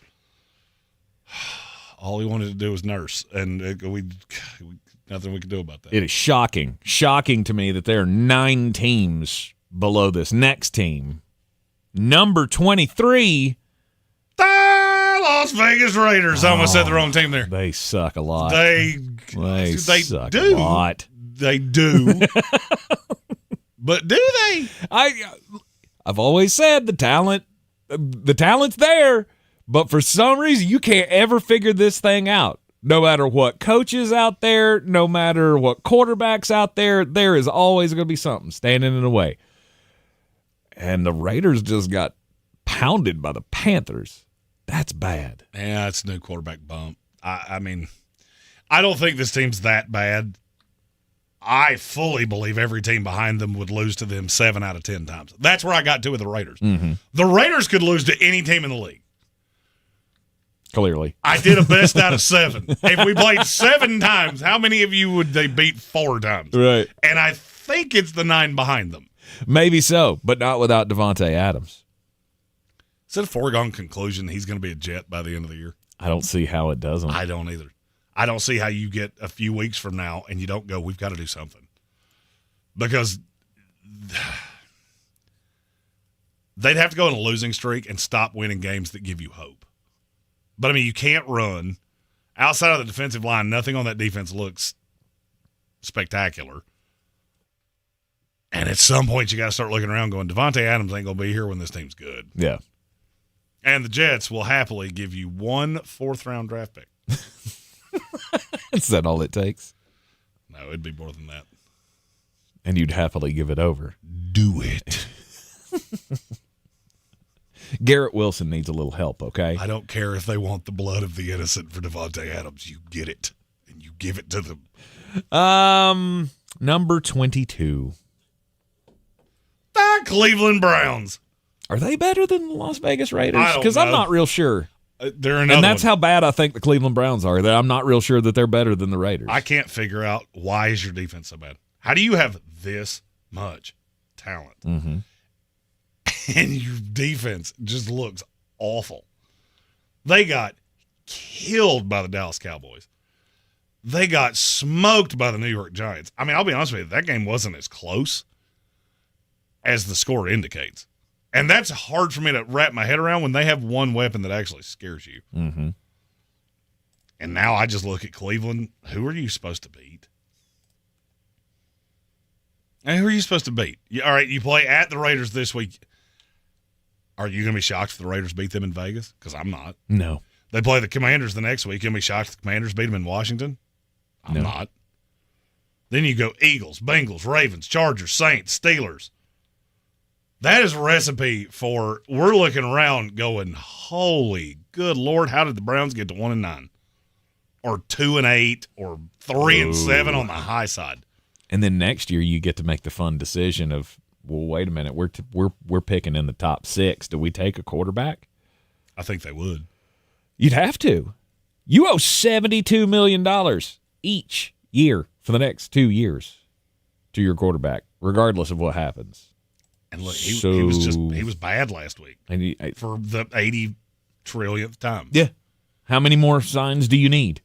all he wanted to do was nurse, and nothing we could do about that. It is shocking to me that there are 9 teams below this next team. Number 23. Las Vegas Raiders. I almost said the wrong team there. They suck a lot. They suck do. a lot. They do. But do they? I've always said the talent's there, but for some reason you can't ever figure this thing out. No matter what coaches out there, no matter what quarterbacks out there, there is always going to be something standing in the way. And the Raiders just got pounded by the Panthers. That's bad. Yeah, it's a new quarterback bump. I mean, I don't think this team's that bad. I fully believe every team behind them would lose to them 7 out of 10 times. That's where I got to with the Raiders. Mm-hmm. The Raiders could lose to any team in the league. Clearly. I did a best out of 7. If we played 7 times, how many of you would they beat 4 times? Right. And I think it's the 9 behind them. Maybe so, but not without Davante Adams. Is it a foregone conclusion he's going to be a Jet by the end of the year? I don't see how it doesn't. I don't either. I don't see how you get a few weeks from now and you don't go, we've got to do something. Because they'd have to go on a losing streak and stop winning games that give you hope. But, I mean, you can't run. Outside of the defensive line, nothing on that defense looks spectacular. And at some point, you got to start looking around going, Davante Adams ain't going to be here when this team's good. Yeah. And the Jets will happily give you 1 4th-round draft pick. Is that all it takes? No, it'd be more than that. And you'd happily give it over. Do it. Garrett Wilson needs a little help, okay? I don't care if they want the blood of the innocent for Davante Adams. You get it, and you give it to them. Number 22. The Cleveland Browns. Are they better than the Las Vegas Raiders? I don't Because I'm know. not real sure. They're another And that's one. how bad I think the Cleveland Browns are. That I'm not real sure that they're better than the Raiders. I can't figure out why is your defense so bad. How do you have this much talent? Mm-hmm. And your defense just looks awful. They got killed by the Dallas Cowboys. They got smoked by the New York Giants. I mean, I'll be honest with you, that game wasn't as close as the score indicates. And that's hard for me to wrap my head around when they have one weapon that actually scares you. Mm-hmm. And now I just look at Cleveland. Who are you supposed to beat? And who are you supposed to beat? All right, you play at the Raiders this week. Are you going to be shocked if the Raiders beat them in Vegas? Because I'm not. No. They play the Commanders the next week. You'll be shocked if the Commanders beat them in Washington? I'm not. Then you go Eagles, Bengals, Ravens, Chargers, Saints, Steelers. That is a recipe for we're looking around going, holy good Lord, how did the Browns get to 1-9? Or 2-8 or 3-7 on the high side. And then next year you get to make the fun decision of, well, wait a minute, we're picking in the top 6. Do we take a quarterback? I think they would. You'd have to. You owe $72 million each year for the next 2 years to your quarterback, regardless of what happens. And look, he was bad last week and for the 80 trillionth time. Yeah. How many more signs do you need?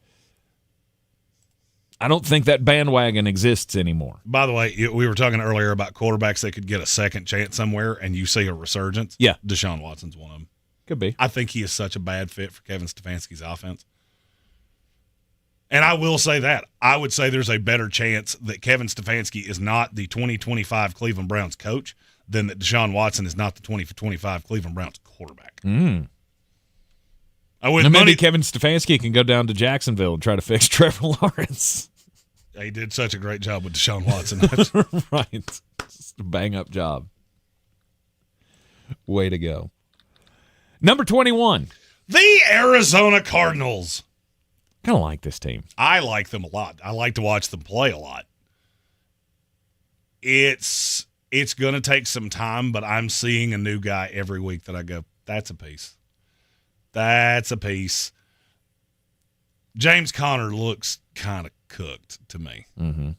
I don't think that bandwagon exists anymore. By the way, we were talking earlier about quarterbacks that could get a second chance somewhere, and you see a resurgence. Yeah. Deshaun Watson's one of them. Could be. I think he is such a bad fit for Kevin Stefanski's offense. And I will say that. I would say there's a better chance that Kevin Stefanski is not the 2025 Cleveland Browns coach than that Deshaun Watson is not the 2025 Cleveland Browns quarterback. Maybe Kevin Stefanski can go down to Jacksonville and try to fix Trevor Lawrence. He did such a great job with Deshaun Watson. Right. Just a bang-up job. Way to go. Number 21. The Arizona Cardinals. Kind of like this team. I like them a lot. I like to watch them play a lot. It's going to take some time, but I'm seeing a new guy every week that I go, that's a piece. That's a piece. James Conner looks kind of cooked to me. Mm-hmm.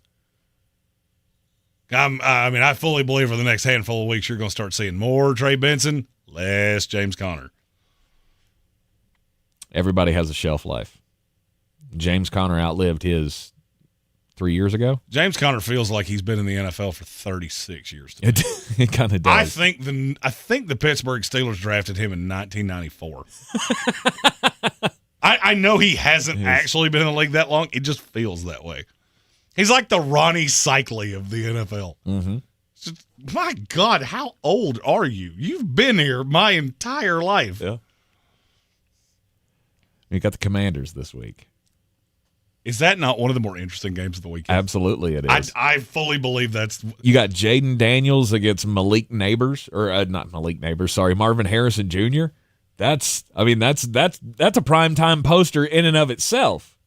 I fully believe for the next handful of weeks you're going to start seeing more Trey Benson, less James Conner. Everybody has a shelf life. James Conner outlived his 3 years ago. James Conner feels like he's been in the NFL for 36 years. To me. It kind of does. I think the Pittsburgh Steelers drafted him in 1994. I know he hasn't actually been in the league that long. It just feels that way. He's like the Ronnie Cycli of the NFL. Mm-hmm. Just, my God, how old are you? You've been here my entire life. Yeah. You got the Commanders this week. Is that not one of the more interesting games of the weekend? Absolutely, it is. I fully believe that's. You got Jaden Daniels against Marvin Harrison Jr. That's a primetime poster in and of itself.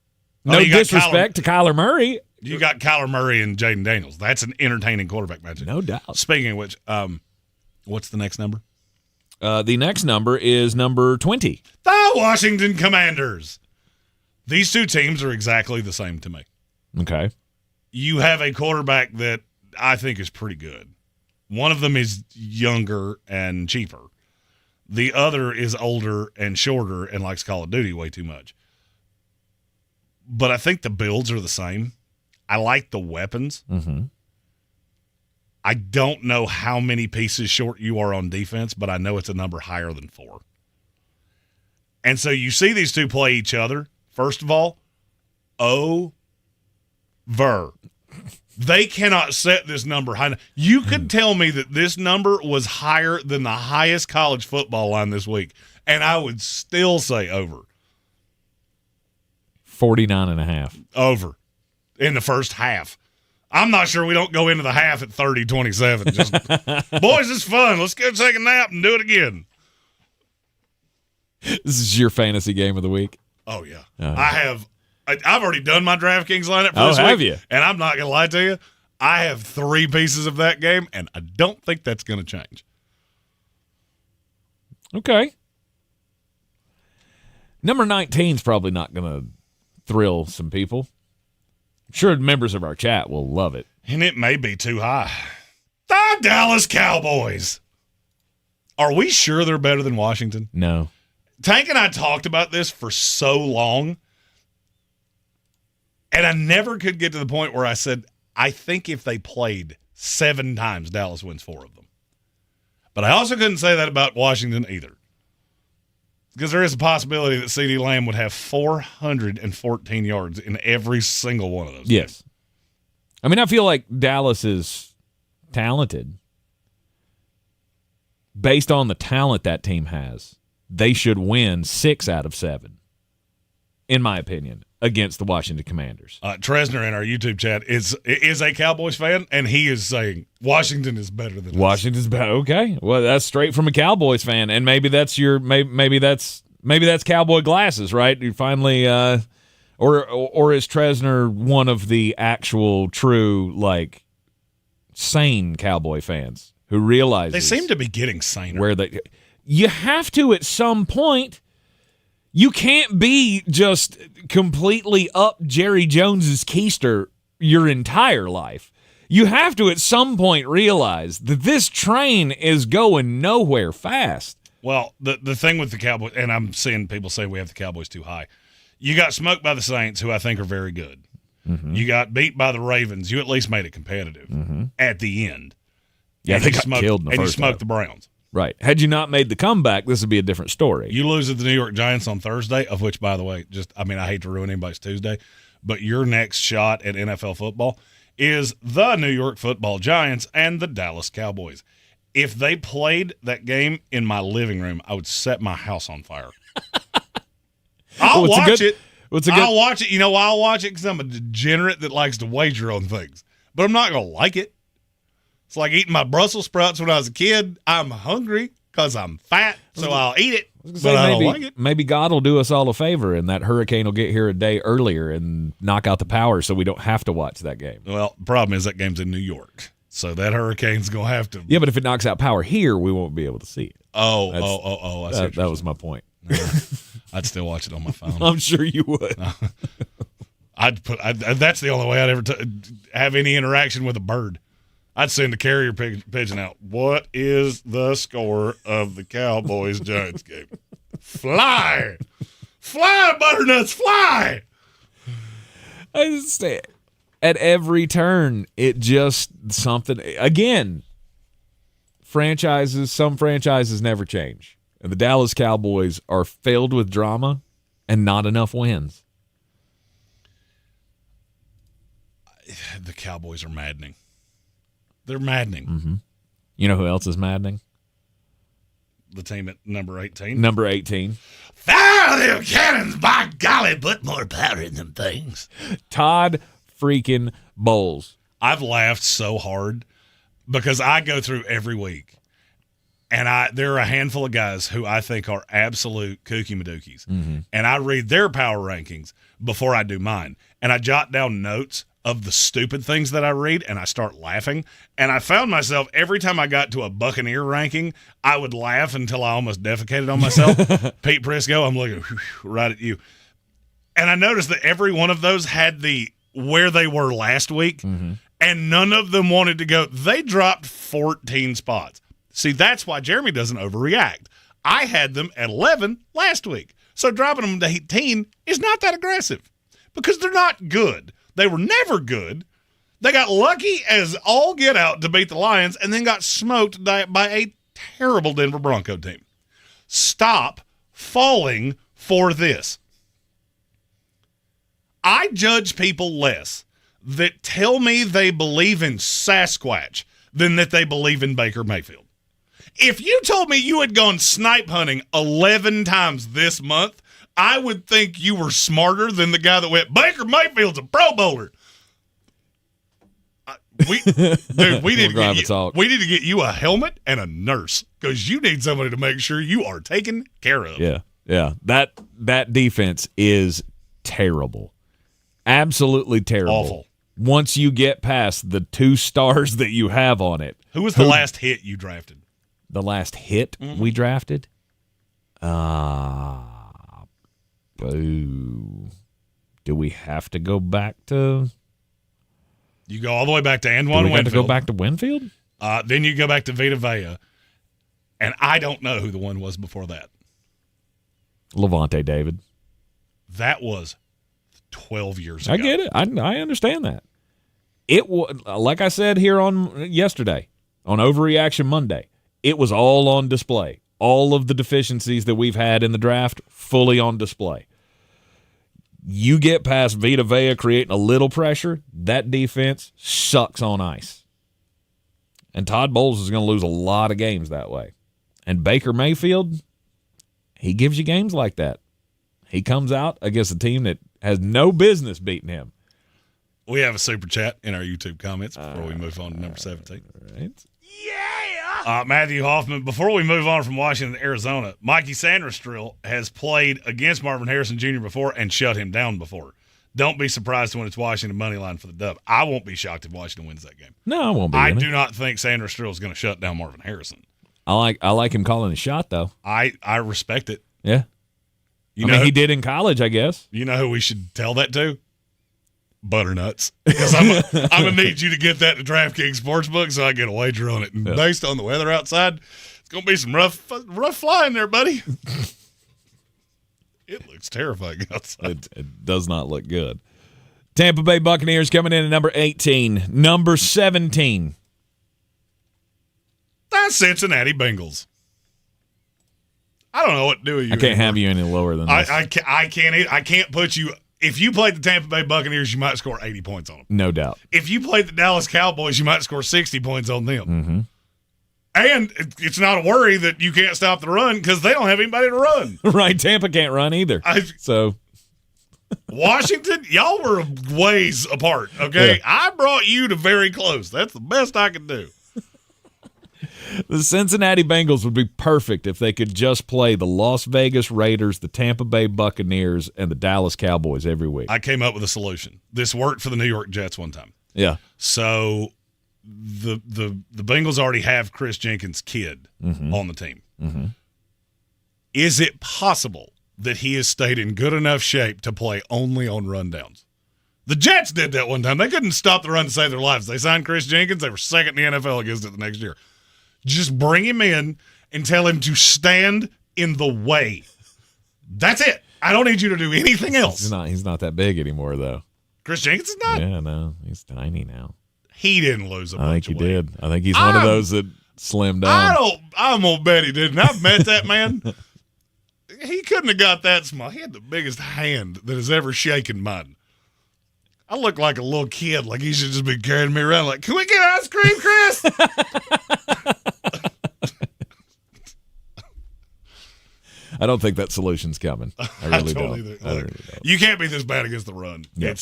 No disrespect to Kyler Murray. You got Kyler Murray and Jaden Daniels. That's an entertaining quarterback matchup. No doubt. Speaking of which, what's the next number? The next number is number 20. The Washington Commanders. These two teams are exactly the same to me. Okay. You have a quarterback that I think is pretty good. One of them is younger and cheaper. The other is older and shorter and likes Call of Duty way too much. But I think the builds are the same. I like the weapons. Mm-hmm. I don't know how many pieces short you are on defense, but I know it's a number higher than 4. And so you see these two play each other. First of all, they cannot set this number high. You could tell me that this number was higher than the highest college football line this week, and I would still say over. 49.5. Over in the first half. I'm not sure we don't go into the half at 30-27. Just, boys, it's fun. Let's go take a nap and do it again. This is your fantasy game of the week. Oh, yeah. I've already done my DraftKings lineup for this week. Have you? And I'm not going to lie to you. I have 3 pieces of that game, and I don't think that's going to change. Okay. Number 19 is probably not going to thrill some people. I'm sure members of our chat will love it. And it may be too high. The Dallas Cowboys. Are we sure they're better than Washington? No. Tank and I talked about this for so long, and I never could get to the point where I said, I think if they played 7 times, Dallas wins 4 of them. But I also couldn't say that about Washington either. Because there is a possibility that CeeDee Lamb would have 414 yards in every single one of those. Yes. games. I mean, I feel like Dallas is talented. Based on the talent that team has, they should win 6 out of 7, in my opinion, against the Washington Commanders. Tresner in our YouTube chat is a Cowboys fan, and he is saying Washington is better than Washington's better. Okay, well, that's straight from a Cowboys fan, and maybe that's maybe that's cowboy glasses, right? You finally, or is Tresner one of the actual true sane Cowboy fans who realize they seem to be getting saner? Where you have to at some point. You can't be just completely up Jerry Jones's keister your entire life. You have to at some point realize that this train is going nowhere fast. Well, the thing with the Cowboys, and I'm seeing people say we have the Cowboys too high. You got smoked by the Saints, who I think are very good. Mm-hmm. You got beat by the Ravens. You at least made it competitive at the end. Yeah, and they got killed in the first and you smoked half. the Browns. Right. Had you not made the comeback, this would be a different story. You lose to the New York Giants on Thursday, of which, by the way, I hate to ruin anybody's Tuesday, but your next shot at NFL football is the New York Football Giants and the Dallas Cowboys. If they played that game in my living room, I would set my house on fire. I'll watch it. I'll watch it. You know why I'll watch it? Because I'm a degenerate that likes to wager on things. But I'm not going to like it. It's like eating my Brussels sprouts when I was a kid. I'm hungry because I'm fat, so I'll eat it. But I don't like it. Maybe God will do us all a favor, and that hurricane will get here a day earlier and knock out the power, so we don't have to watch that game. Well, the problem is that game's in New York, so that hurricane's gonna have to. Yeah, but if it knocks out power here, we won't be able to see it. I see that was my point. I'd still watch it on my phone. I'm sure you would. That's the only way I'd ever have any interaction with a bird. I'd send a carrier pigeon out. What is the score of the Cowboys Giants game? Fly, butternuts, fly. I just say at every turn, it just something again. Some franchises never change, and the Dallas Cowboys are filled with drama and not enough wins. The Cowboys are maddening. They're maddening. Mm-hmm. You know who else is maddening? The team at number 18. Number 18. Fire them cannons, by golly, put more powder in them things. Todd freaking Bowles. I've laughed so hard because I go through every week, and there are a handful of guys who I think are absolute kooky madookies, and I read their power rankings before I do mine, and I jot down notes of the stupid things that I read, and I start laughing. And I found myself, every time I got to a Buccaneer ranking, I would laugh until I almost defecated on myself. Pete Prisco, I'm looking right at you. And I noticed that every one of those had where they were last week, and none of them wanted to go. They dropped 14 spots. See, that's why Jeremy doesn't overreact. I had them at 11 last week. So dropping them to 18 is not that aggressive because they're not good. They were never good. They got lucky as all get out to beat the Lions and then got smoked by a terrible Denver Bronco team. Stop falling for this. I judge people less that tell me they believe in Sasquatch than that they believe in Baker Mayfield. If you told me you had gone snipe hunting 11 times this month, I would think you were smarter than the guy that went, Baker Mayfield's a Pro Bowler. We need to get you a helmet and a nurse because you need somebody to make sure you are taken care of. Yeah. That defense is terrible. Absolutely terrible. Awful. Once you get past the 2 stars that you have on it. Who was the last hit you drafted? The last hit we drafted? Boo. Do we have to go back to? You go all the way back to Antoine Winfield. To go back to Winfield? Then you go back to Vita Vea. And I don't know who the one was before that. Davante David. That was 12 years ago. I get it. I understand that. It was, like I said here on yesterday, on Overreaction Monday, it was all on display. All of the deficiencies that we've had in the draft, fully on display. You get past Vita Vea creating a little pressure, that defense sucks on ice. And Todd Bowles is going to lose a lot of games that way. And Baker Mayfield, he gives you games like that. He comes out against a team that has no business beating him. We have a super chat in our YouTube comments before we move on to number 17. All right. Matthew Hoffman, before we move on from Washington to Arizona, Mikey Sanderstrill has played against Marvin Harrison Jr. before and shut him down before. Don't be surprised when it's Washington money line for the dub. I won't be shocked if Washington wins that game. No, I won't be. I do not think Sanderstrill is going to shut down Marvin Harrison. I like him calling a shot, though. I respect it. Yeah. He did in college, I guess. You know who we should tell that to? Butternuts. Because I'm going to need you to get that to DraftKings Sportsbook so I get a wager on it. And based on the weather outside, it's going to be some rough flying there, buddy. It looks terrifying outside. It does not look good. Tampa Bay Buccaneers coming in at number 18. Number 17. The Cincinnati Bengals. I don't know what to do with you. I can't have you any lower than this. I can't put you. If you played the Tampa Bay Buccaneers, you might score 80 points on them. No doubt. If you played the Dallas Cowboys, you might score 60 points on them. Mm-hmm. And it's not a worry that you can't stop the run because they don't have anybody to run. Right, Tampa can't run either. Washington, y'all were ways apart, okay? Yeah. I brought you to very close. That's the best I could do. The Cincinnati Bengals would be perfect if they could just play the Las Vegas Raiders, the Tampa Bay Buccaneers, and the Dallas Cowboys every week. I came up with a solution. This worked for the New York Jets one time. Yeah. So the Bengals already have Chris Jenkins' kid on the team. Mm-hmm. Is it possible that he has stayed in good enough shape to play only on rundowns? The Jets did that one time. They couldn't stop the run to save their lives. They signed Chris Jenkins. They were second in the NFL against it the next year. Just bring him in and tell him to stand in the way. That's it. I don't need you to do anything else. He's not that big anymore, though. Chris Jenkins is not? Yeah, no. He's tiny now. He didn't lose a bunch I think he of weight. did. I think he's one of those that slimmed down. I'm going to bet he didn't. I've met that man. He couldn't have got that small. He had the biggest hand that has ever shaken mine. I look like a little kid, like he should just be carrying me around like, can we get ice cream, Chris? I don't think that solution's coming. I really don't. Either. I really don't. You can't be this bad against the run. Yep.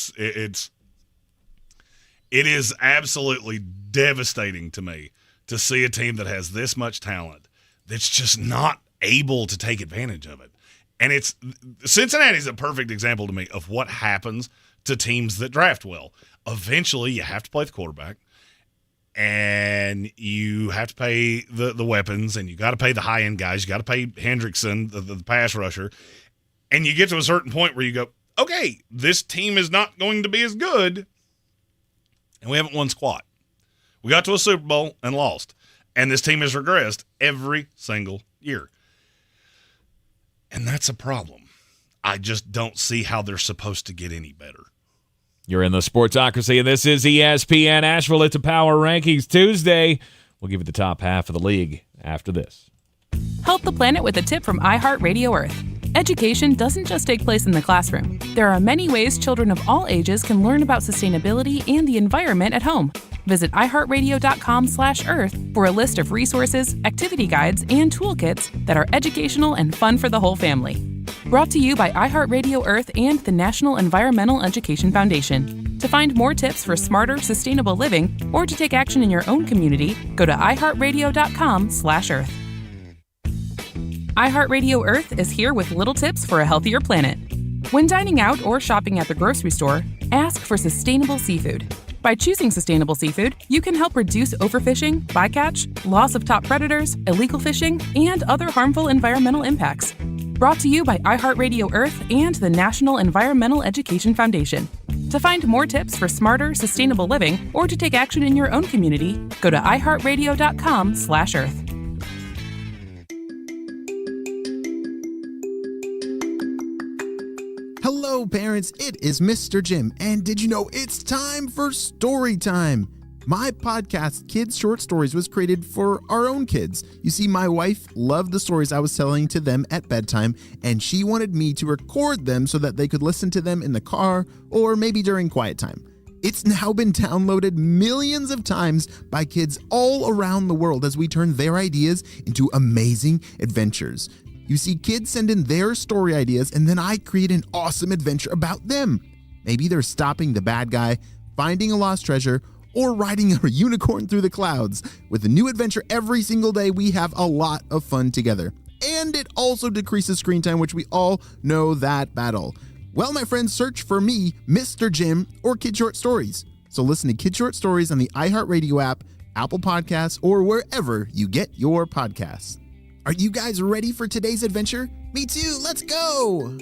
It is absolutely devastating to me to see a team that has this much talent that's just not able to take advantage of it. And Cincinnati's a perfect example to me of what happens to teams that draft well. Eventually, you have to play the quarterback, and you have to pay the weapons, and you got to pay the high-end guys. You got to pay Hendrickson, the pass rusher, and you get to a certain point where you go, okay, this team is not going to be as good, and we haven't won squat. We got to a Super Bowl and lost, and this team has regressed every single year. And that's a problem. I just don't see how they're supposed to get any better. You're in the Sportsocracy, and this is ESPN Asheville. It's a Power Rankings Tuesday. We'll give you the top half of the league after this. Help the planet with a tip from iHeartRadio Earth. Education doesn't just take place in the classroom. There are many ways children of all ages can learn about sustainability and the environment at home. Visit iHeartRadio.com/Earth for a list of resources, activity guides, and toolkits that are educational and fun for the whole family. Brought to you by iHeartRadio Earth and the National Environmental Education Foundation. To find more tips for smarter, sustainable living, or to take action in your own community, go to iHeartRadio.com/Earth. iHeartRadio Earth is here with little tips for a healthier planet. When dining out or shopping at the grocery store, ask for sustainable seafood. By choosing sustainable seafood, you can help reduce overfishing, bycatch, loss of top predators, illegal fishing, and other harmful environmental impacts. Brought to you by iHeartRadio Earth and the National Environmental Education Foundation. To find more tips for smarter, sustainable living, or to take action in your own community, go to iHeartRadio.com/Earth. Hello, parents. It is Mr. Jim, and did you know it's time for story time? My podcast, Kids Short Stories, was created for our own kids. You see, my wife loved the stories I was telling to them at bedtime, and she wanted me to record them so that they could listen to them in the car or maybe during quiet time. It's now been downloaded millions of times by kids all around the world as we turn their ideas into amazing adventures. You see, kids send in their story ideas, and then I create an awesome adventure about them. Maybe they're stopping the bad guy, finding a lost treasure, or riding a unicorn through the clouds. With a new adventure every single day, we have a lot of fun together. And it also decreases screen time, which we all know that battle. Well, my friends, search for me, Mr. Jim, or Kid Short Stories. So listen to Kid Short Stories on the iHeartRadio app, Apple Podcasts, or wherever you get your podcasts. Are you guys ready for today's adventure? Me too, let's go!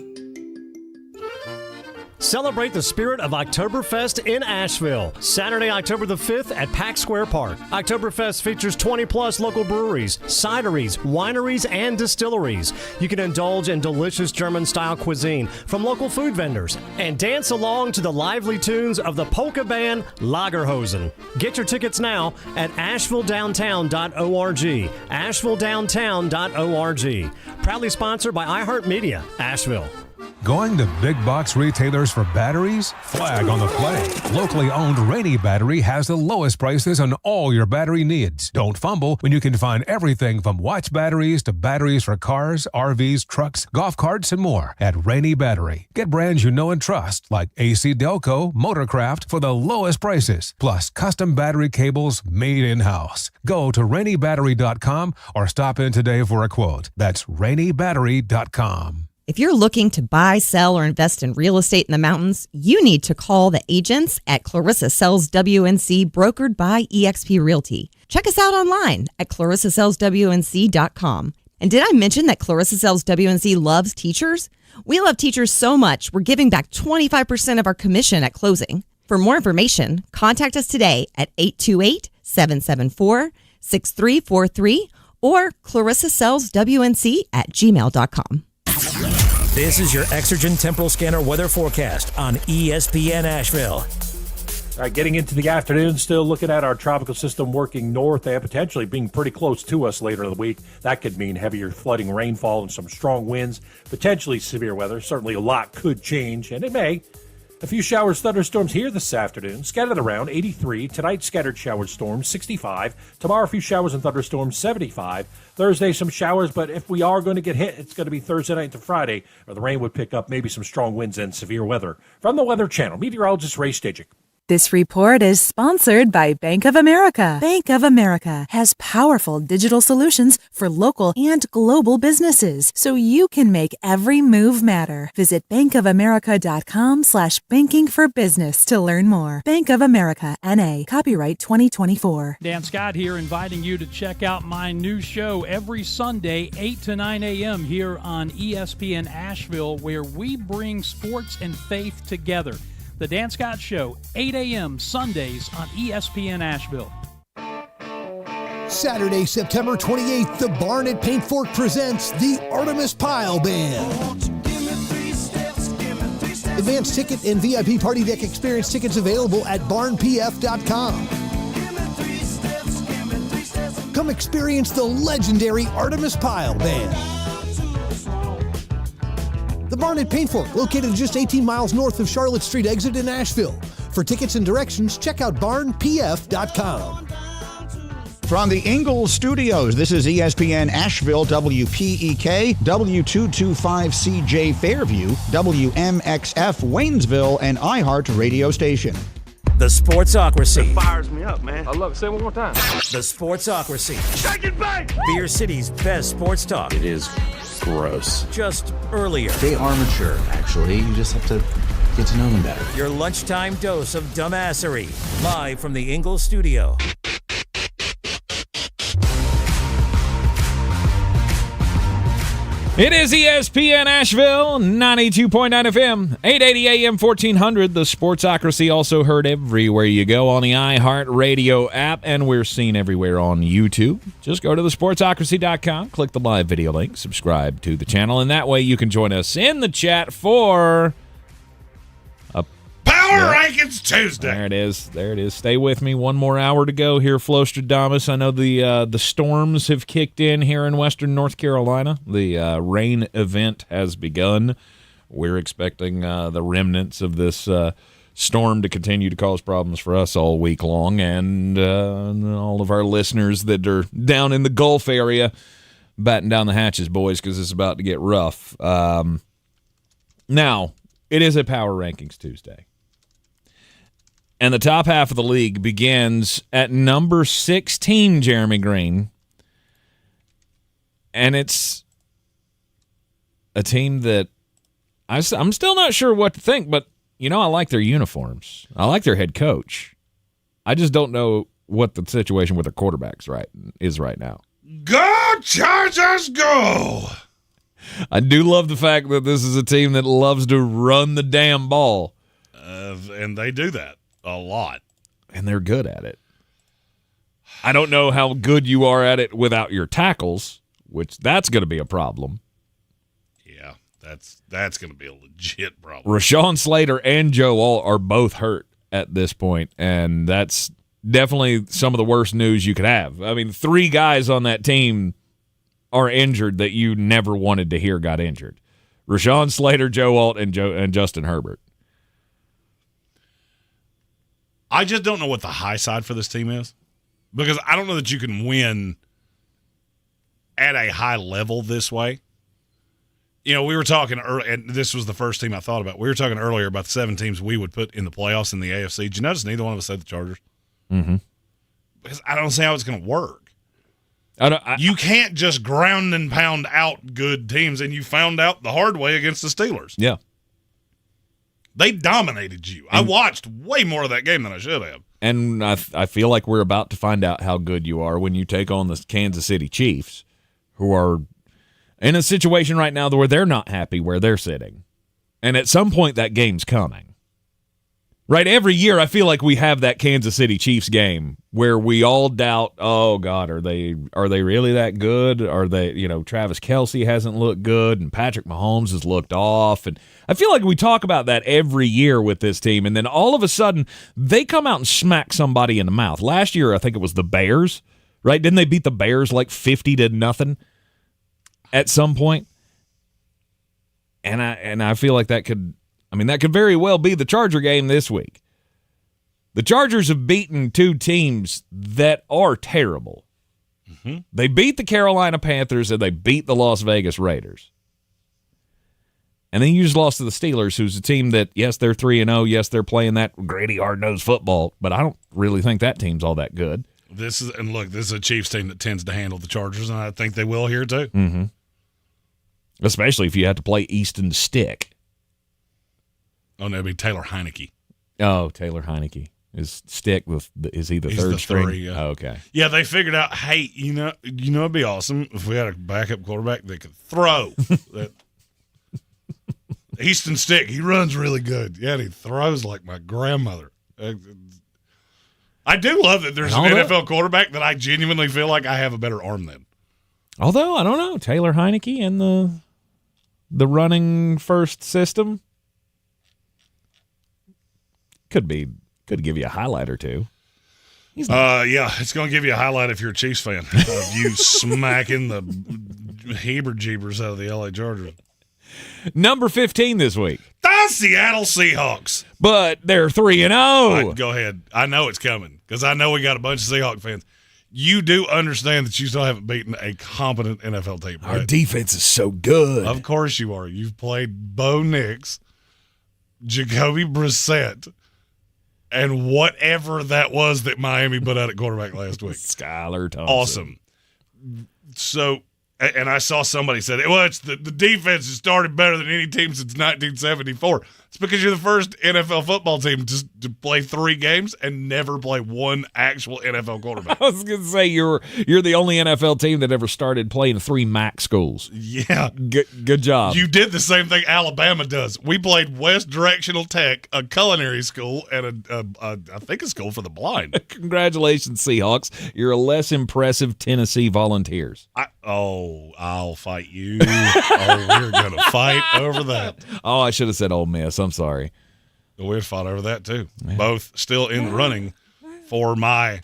Celebrate the spirit of Oktoberfest in Asheville. Saturday, October the 5th at Pack Square Park. Oktoberfest features 20-plus local breweries, cideries, wineries, and distilleries. You can indulge in delicious German-style cuisine from local food vendors and dance along to the lively tunes of the polka band Lagerhosen. Get your tickets now at AshevilleDowntown.org. AshevilleDowntown.org. Proudly sponsored by iHeartMedia, Asheville. Going to big box retailers for batteries? Flag on the play. Locally owned Rainy Battery has the lowest prices on all your battery needs. Don't fumble when you can find everything from watch batteries to batteries for cars, RVs, trucks, golf carts, and more at Rainy Battery. Get brands you know and trust like AC Delco, Motorcraft for the lowest prices, plus custom battery cables made in-house. Go to rainybattery.com or stop in today for a quote. That's rainybattery.com. If you're looking to buy, sell, or invest in real estate in the mountains, you need to call the agents at Clarissa Sells WNC, brokered by eXp Realty. Check us out online at clarissasellswnc.com. And did I mention that Clarissa Sells WNC loves teachers? We love teachers so much, we're giving back 25% of our commission at closing. For more information, contact us today at 828-774-6343 or clarissasellswnc@gmail.com. This is your Exergen Temporal Scanner weather forecast on ESPN Asheville. All right, getting into the afternoon, still looking at our tropical system working north and potentially being pretty close to us later in the week. That could mean heavier flooding, rainfall, and some strong winds, potentially severe weather. Certainly a lot could change, and it may. A few showers, thunderstorms here this afternoon, scattered around 83. Tonight, scattered showers, storms, 65. Tomorrow, a few showers and thunderstorms, 75. Thursday, some showers, but if we are going to get hit, it's going to be Thursday night to Friday, or the rain would pick up, maybe some strong winds and severe weather. From the Weather Channel, meteorologist Ray Stajic. This report is sponsored by Bank of America. Bank of America has powerful digital solutions for local and global businesses, so you can make every move matter. Visit bankofamerica.com/banking for business to learn more. Bank of America, N.A., copyright 2024. Dan Scott here, inviting you to check out my new show every Sunday, 8 to 9 a.m. here on ESPN Asheville, where we bring sports and faith together. The Dan Scott Show, 8 a.m. Sundays on ESPN Asheville. Saturday, September 28th, the Barn at Paint Fork presents the Artemis Pyle Band. Advanced ticket and VIP party deck experience tickets available at barnpf.com. Come experience the legendary Artemis Pyle Band. The Barn at Paint Fork, located just 18 miles north of Charlotte Street exit in Asheville. For tickets and directions, check out barnpf.com. From the Ingalls Studios, this is ESPN Asheville, WPEK, W225CJ Fairview, WMXF Waynesville, and iHeart radio station. The Sportsocracy. That fires me up, man. I love it. Say it one more time. The Sportsocracy. Shake it back! Beer City's best sports talk. It is gross. Just earlier. They are mature, actually. You just have to get to know them better. Your lunchtime dose of dumbassery. Live from the Ingalls Studio. It is ESPN Asheville, 92.9 FM, 880 AM, 1400. The Sportsocracy, also heard everywhere you go on the iHeart Radio app, and we're seen everywhere on YouTube. Just go to thesportsocracy.com, click the live video link, subscribe to the channel, and that way you can join us in the chat for Power Rankings Tuesday. There it is. There it is. Stay with me. One more hour to go here, Flostradamus. I know the storms have kicked in here in western North Carolina. The rain event has begun. We're expecting the remnants of this storm to continue to cause problems for us all week long, and all of our listeners that are down in the Gulf area, batten down the hatches, boys, because it's about to get rough. Now, it is a Power Rankings Tuesday. And the top half of the league begins at number 16, Jeremy Greene. And it's a team that I'm still not sure what to think, but, I like their uniforms. I like their head coach. I just don't know what the situation with their quarterbacks is right now. Go Chargers, go! I do love the fact that this is a team that loves to run the damn ball. And they do that a lot. And they're good at it. I don't know how good you are at it without your tackles, which that's going to be a problem. Yeah, that's going to be a legit problem. Rashawn Slater and Joe Alt are both hurt at this point, and that's definitely some of the worst news you could have. I mean, 3 guys on that team are injured that you never wanted to hear got injured. Rashawn Slater, Joe Alt, and Justin Herbert. I just don't know what the high side for this team is, because I don't know that you can win at a high level this way. We were talking earlier, and this was the first team I thought about. We were talking earlier about the 7 teams we would put in the playoffs in the AFC. Did you notice neither one of us said the Chargers? Mm-hmm. Because I don't see how it's going to work. You can't just ground and pound out good teams, and you found out the hard way against the Steelers. Yeah. They dominated you. I watched way more of that game than I should have. And I feel like we're about to find out how good you are when you take on the Kansas City Chiefs, who are in a situation right now where they're not happy where they're sitting. And at some point, that game's coming. Right? Every year, I feel like we have that Kansas City Chiefs game where we all doubt, oh, God, are they really that good? Are they, Travis Kelce hasn't looked good and Patrick Mahomes has looked off. And I feel like we talk about that every year with this team. And then all of a sudden, they come out and smack somebody in the mouth. Last year, I think it was the Bears, right? Didn't they beat the Bears like 50-0 at some point? And I feel like that could very well be the Charger game this week. The Chargers have beaten 2 teams that are terrible. Mm-hmm. They beat the Carolina Panthers and they beat the Las Vegas Raiders. And then you just lost to the Steelers, who's a team that, yes, they're 3-0. Yes, they're playing that gritty, hard-nosed football, but I don't really think that team's all that good. This is a Chiefs team that tends to handle the Chargers, and I think they will here too. Mm-hmm. Especially if you have to play Easton Stick. Oh, no, it'd be Taylor Heineke. Oh, Taylor Heineke. Is he the third string? 3, yeah. Oh, okay. Yeah, they figured out, hey, it'd be awesome if we had a backup quarterback that could throw. That Easton Stick, he runs really good. Yeah, and he throws like my grandmother. I do love that there's an NFL quarterback that I genuinely feel like I have a better arm than. Although, I don't know, Taylor Heineke and the running first system could give you a highlight or two. Yeah, it's going to give you a highlight if you're a Chiefs fan of you smacking the heber-jeebers out of the LA Chargers. Number 15 this week. The Seattle Seahawks. But they're 3-0. Go ahead. I know it's coming because I know we got a bunch of Seahawks fans. You do understand that you still haven't beaten a competent NFL team, right? Our defense is so good. Of course you are. You've played Bo Nix, Jacoby Brissett, and whatever that was that Miami put out at quarterback last week. Skylar Thompson. Awesome. So, and I saw somebody said, well, it's the defense has started better than any team since 1974. It's because you're the first NFL football team to play 3 games and never play one actual NFL quarterback. I was going to say you're the only NFL team that ever started playing 3 MAC schools. Yeah. Good job. You did the same thing Alabama does. We played West Directional Tech, a culinary school, and I think a school for the blind. Congratulations, Seahawks. You're a less impressive Tennessee Volunteers. I'll fight you. We're going to fight over that. Oh, I should have said Ole Miss. I'm sorry. We fought over that too. Yeah. Both still in the running for my.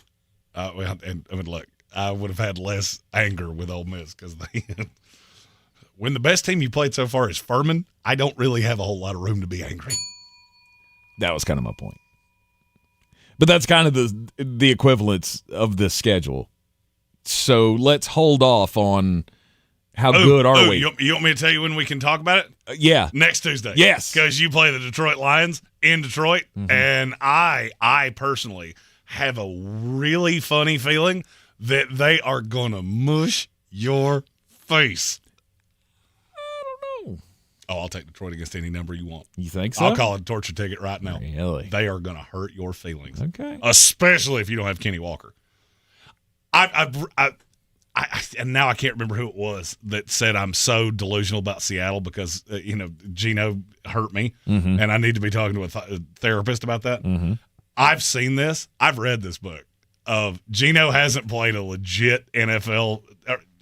Look, I would have had less anger with Ole Miss because when the best team you played so far is Furman, I don't really have a whole lot of room to be angry. That was kind of my point. But that's kind of the equivalence of the schedule. So let's hold off on how good are we. You want me to tell you when we can talk about it? Yeah. Next Tuesday. Yes. Because you play the Detroit Lions in Detroit, and I personally have a really funny feeling that they are going to mush your face. I don't know. Oh, I'll take Detroit against any number you want. You think so? I'll call it a torture ticket right now. Really? They are going to hurt your feelings. Okay. Especially if you don't have Kenny Walker. And now I can't remember who it was that said I'm so delusional about Seattle because, Gino hurt me and I need to be talking to a therapist about that. Mm-hmm. I've seen this. I've read this book of Gino hasn't played a legit NFL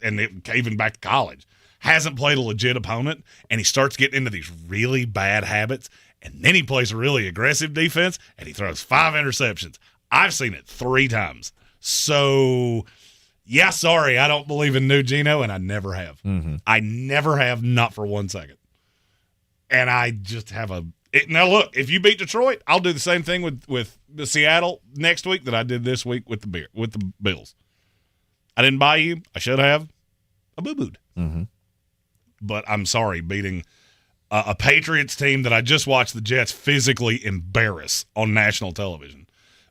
and even back to college, hasn't played a legit opponent, and he starts getting into these really bad habits, and then he plays a really aggressive defense, and he throws 5 interceptions. I've seen it 3 times. So... yeah, sorry, I don't believe in new Gino, and I never have. Mm-hmm. I never have, not for 1 second. And I just have now look, if you beat Detroit, I'll do the same thing with the Seattle next week that I did this week with the Bills. I didn't buy you. I should have. I boo-booed. Mm-hmm. But I'm sorry, beating a Patriots team that I just watched the Jets physically embarrass on national television,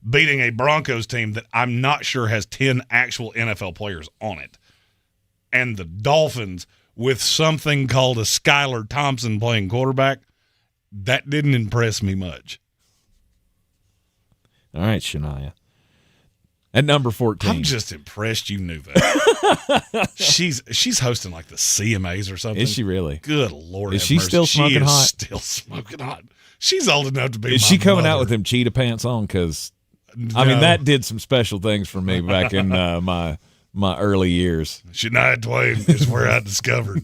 beating a Broncos team that I'm not sure has 10 actual NFL players on it, and the Dolphins with something called a Skylar Thompson playing quarterback, that didn't impress me much. All right, Shania. At number 14. I'm just impressed you knew that. She's hosting like the CMAs or something. Is she really? Good Lord. Is she still smoking hot? Still smoking hot. She's old enough to be Is my she coming mother. out with them cheetah pants on? Because, No. I mean, that did some special things for me back in my early years. Shania Twain is where I discovered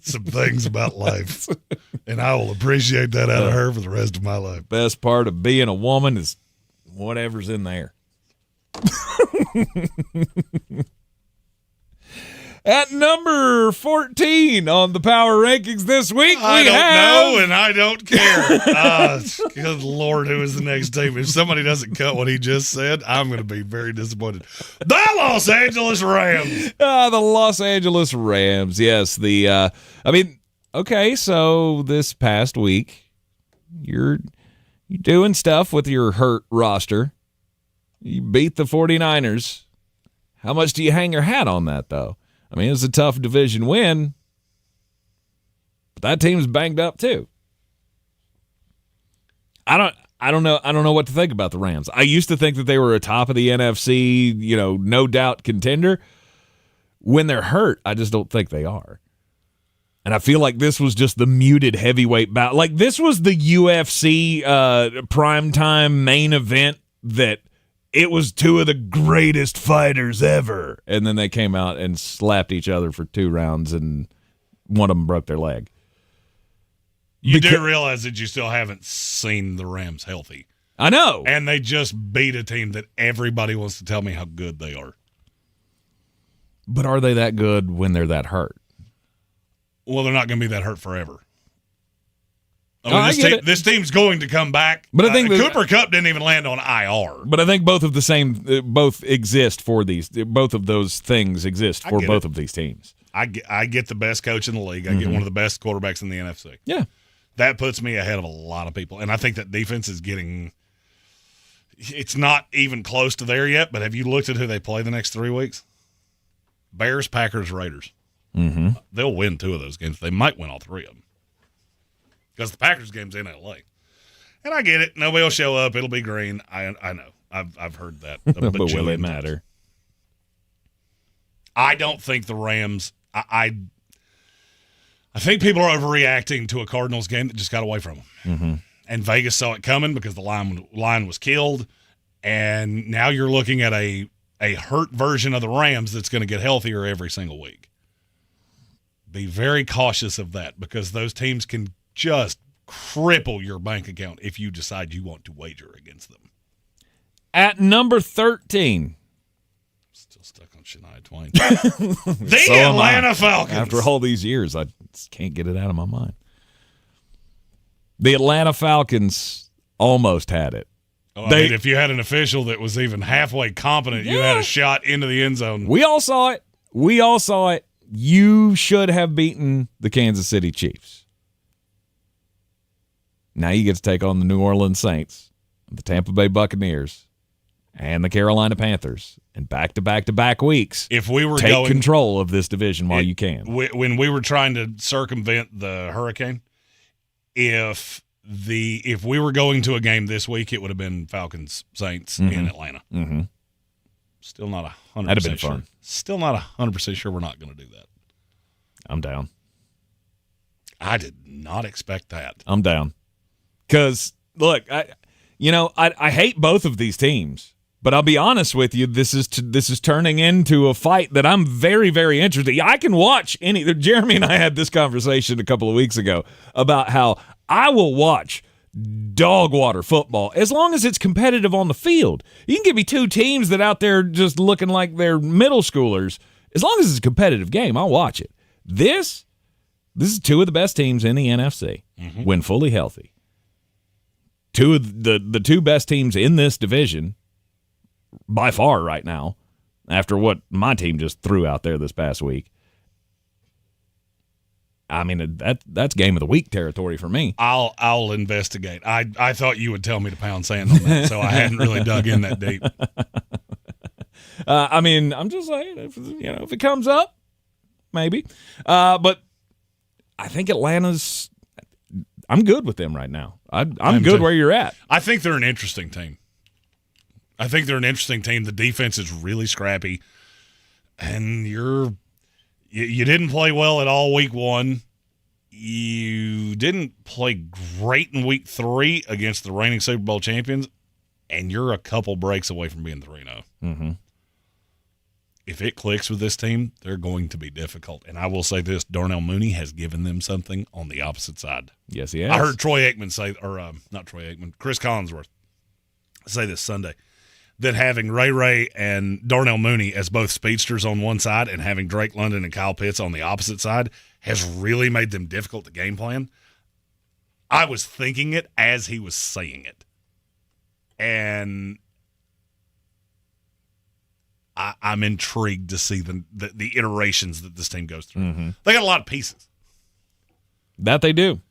some things about life. And I will appreciate that out of her for the rest of my life. Best part of being a woman is whatever's in there. At number 14 on the power rankings this week, I don't know, and I don't care. Good Lord, who is the next team? If somebody doesn't cut what he just said, I'm going to be very disappointed. The Los Angeles Rams. The Los Angeles Rams. Yes, okay, so this past week, you're doing stuff with your hurt roster. You beat the 49ers. How much do you hang your hat on that, though? I mean, it's a tough division win, but that team's banged up too. I don't know what to think about the Rams. I used to think that they were a top of the NFC, no doubt contender. When they're hurt, I just don't think they are. And I feel like this was just the muted heavyweight bout. Like this was the UFC primetime main event that it was two of the greatest fighters ever. And then they came out and slapped each other for 2 rounds, and one of them broke their leg. You do realize that you still haven't seen the Rams healthy. I know. And they just beat a team that everybody wants to tell me how good they are. But are they that good when they're that hurt? Well, they're not going to be that hurt forever. I mean, this team's going to come back. But I think Cooper Kupp didn't even land on IR. But I think both exist for these. Both of those things exist for both of these teams. I get the best coach in the league. I get one of the best quarterbacks in the NFC. Yeah, that puts me ahead of a lot of people. And I think that defense is getting. It's not even close to there yet. But have you looked at who they play the next 3 weeks? Bears, Packers, Raiders. Mm-hmm. They'll win 2 of those games. They might win all 3 of them. Because the Packers game's in L.A. And I get it. Nobody will show up. It'll be Greene. I know. I've heard that. But will it matter? I don't think the Rams I think people are overreacting to a Cardinals game that just got away from them. Mm-hmm. And Vegas saw it coming because the line was killed. And now you're looking at a hurt version of the Rams that's going to get healthier every single week. Be very cautious of that because those teams can just cripple your bank account if you decide you want to wager against them. At number 13. Still stuck on Shania Twain. The Atlanta Falcons. After all these years, I just can't get it out of my mind. The Atlanta Falcons almost had it. I mean, if you had an official that was even halfway competent, you had a shot into the end zone. We all saw it. You should have beaten the Kansas City Chiefs. Now you get to take on the New Orleans Saints, the Tampa Bay Buccaneers, and the Carolina Panthers in back-to-back weeks. If we were take control of this division while you can. When we were trying to circumvent the hurricane, if we were going to a game this week, it would have been Falcons Saints in Atlanta. Mm-hmm. Still not 100% That'd have been sure. fun. Still not 100% sure we're not going to do that. I'm down. I did not expect that. I'm down. Because, look, I hate both of these teams, but I'll be honest with you, this is turning into a fight that I'm very, very interested in. I can watch any – Jeremy and I had this conversation a couple of weeks ago about how I will watch dog water football as long as it's competitive on the field. You can give me 2 teams that out there just looking like they're middle schoolers. As long as it's a competitive game, I'll watch it. This This is two of the best teams in the NFC when fully healthy. Two of the two best teams in this division by far right now, after what my team just threw out there this past week. I mean, that's game of the week territory for me. I'll investigate. I thought you would tell me to pound sand on that, so I hadn't really dug in that deep. I mean, I'm just saying, if it comes up, maybe. But I think Atlanta's. I'm good with them right now. I'm good where you're at. I think they're an interesting team. The defense is really scrappy, and you didn't play well at all week 1. You didn't play great in week 3 against the reigning Super Bowl champions, and you're a couple breaks away from being 3-0. Mm-hmm. If it clicks with this team, they're going to be difficult. And I will say this, Darnell Mooney has given them something on the opposite side. Yes, he has. I heard Troy Aikman say, not Troy Aikman, Chris Collinsworth say this Sunday, that having Ray and Darnell Mooney as both speedsters on one side and having Drake London and Kyle Pitts on the opposite side has really made them difficult to game plan. I was thinking it as he was saying it. And I'm intrigued to see the iterations that this team goes through. Mm-hmm. They got a lot of pieces. That they do.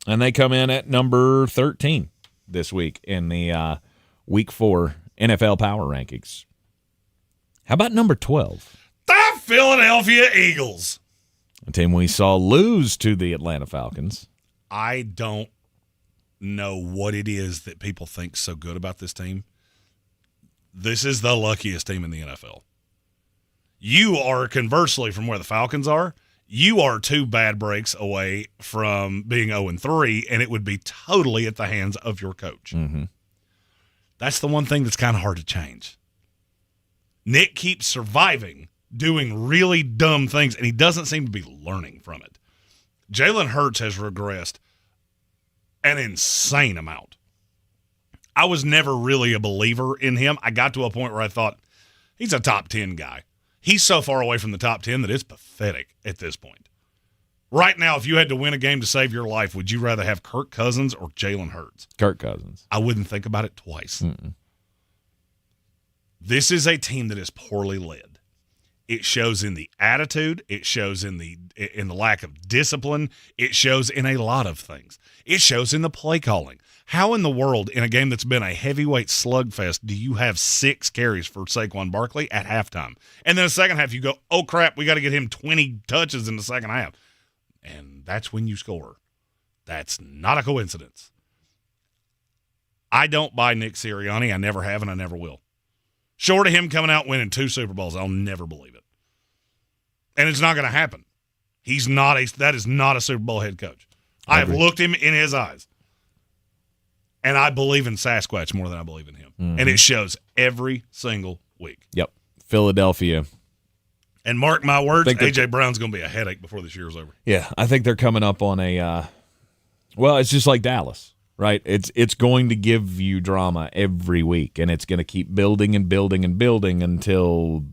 And they come in at number 13 this week in the Week 4 NFL Power Rankings. How about number 12? The Philadelphia Eagles. A team we saw lose to the Atlanta Falcons. I don't know what it is that people think so good about this team. This is the luckiest team in the NFL. You are, conversely, from where the Falcons are, you are 2 bad breaks away from being 0-3, and it would be totally at the hands of your coach. Mm-hmm. That's the one thing that's kind of hard to change. Nick keeps surviving, doing really dumb things, and he doesn't seem to be learning from it. Jalen Hurts has regressed an insane amount. I was never really a believer in him. I got to a point where I thought, he's a top 10 guy. He's so far away from the top 10 that it's pathetic at this point. Right now, if you had to win a game to save your life, would you rather have Kirk Cousins or Jalen Hurts? Kirk Cousins. I wouldn't think about it twice. Mm-mm. This is a team that is poorly led. It shows in the attitude. It shows in the lack of discipline. It shows in a lot of things. It shows in the play calling. How in the world, in a game that's been a heavyweight slugfest, do you have 6 carries for Saquon Barkley at halftime? And then the second half, you go, oh, crap, we got to get him 20 touches in the second half. And that's when you score. That's not a coincidence. I don't buy Nick Sirianni. I never have and I never will. Short of him coming out winning 2 Super Bowls, I'll never believe it. And it's not going to happen. That is not a Super Bowl head coach. I have looked him in his eyes. And I believe in Sasquatch more than I believe in him. Mm-hmm. And it shows every single week. Yep. Philadelphia. And mark my words, A.J. Brown's going to be a headache before this year's over. Yeah, I think they're coming up on a it's just like Dallas, right? It's going to give you drama every week, and it's going to keep building and building and building until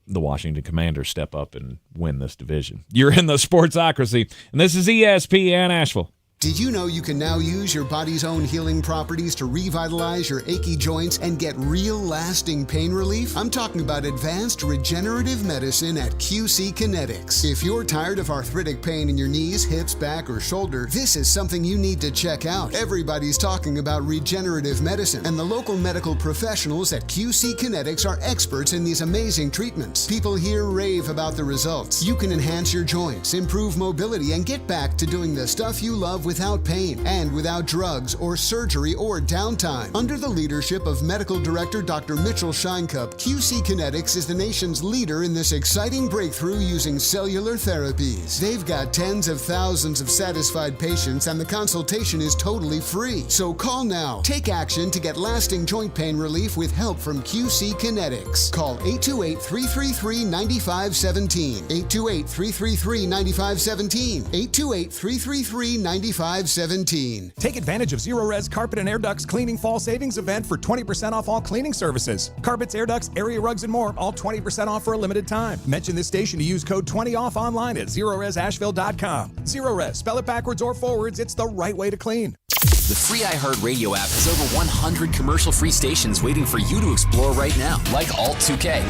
the Washington Commanders step up and win this division. You're in the Sportsocracy, and this is ESPN Asheville. Did you know you can now use your body's own healing properties to revitalize your achy joints and get real lasting pain relief? I'm talking about advanced regenerative medicine at QC Kinetics. If you're tired of arthritic pain in your knees, hips, back, or shoulder, this is something you need to check out. Everybody's talking about regenerative medicine, and the local medical professionals at QC Kinetics are experts in these amazing treatments. People here rave about the results. You can enhance your joints, improve mobility, and get back to doing the stuff you love without pain and without drugs or surgery or downtime. Under the leadership of Medical Director Dr. Mitchell Scheinkup, QC Kinetics is the nation's leader in this exciting breakthrough using cellular therapies. They've got tens of thousands of satisfied patients, and the consultation is totally free. So call now. Take action to get lasting joint pain relief with help from QC Kinetics. Call 828-333-9517. 828-333-9517. 828-333-9517. 3517. Take advantage of Zero Res Carpet and Air Ducts Cleaning Fall Savings Event for 20% off all cleaning services. Carpets, air ducts, area rugs, and more, all 20% off for a limited time. Mention this station to use code 20OFF online at ZeroResAsheville.com. Zero Res, spell it backwards or forwards, it's the right way to clean. The free iHeartRadio app has over 100 commercial-free stations waiting for you to explore right now, like Alt 2K.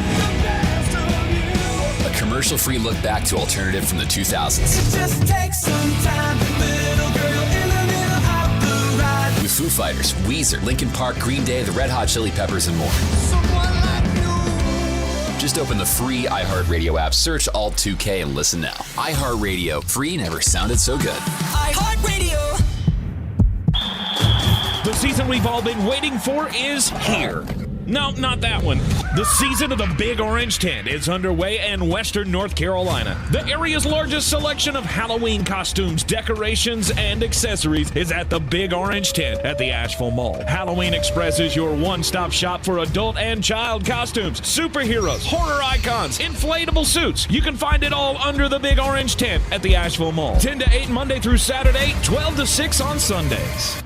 A commercial-free look back to alternative from the 2000s. It just takes some time, little girl in the middle of the ride. With Foo Fighters, Weezer, Linkin Park, Green Day, the Red Hot Chili Peppers, and more. Just open the free iHeartRadio app, search Alt 2K, and listen now. iHeartRadio, free never sounded so good. iHeartRadio. The season we've all been waiting for is here. No, not that one. The season of the Big Orange Tent is underway in Western North Carolina. The area's largest selection of Halloween costumes, decorations, and accessories is at the Big Orange Tent at the Asheville Mall. Halloween Express is your one-stop shop for adult and child costumes, superheroes, horror icons, inflatable suits. You can find it all under the Big Orange Tent at the Asheville Mall. 10 to 8 Monday through Saturday, 12 to 6 on Sundays.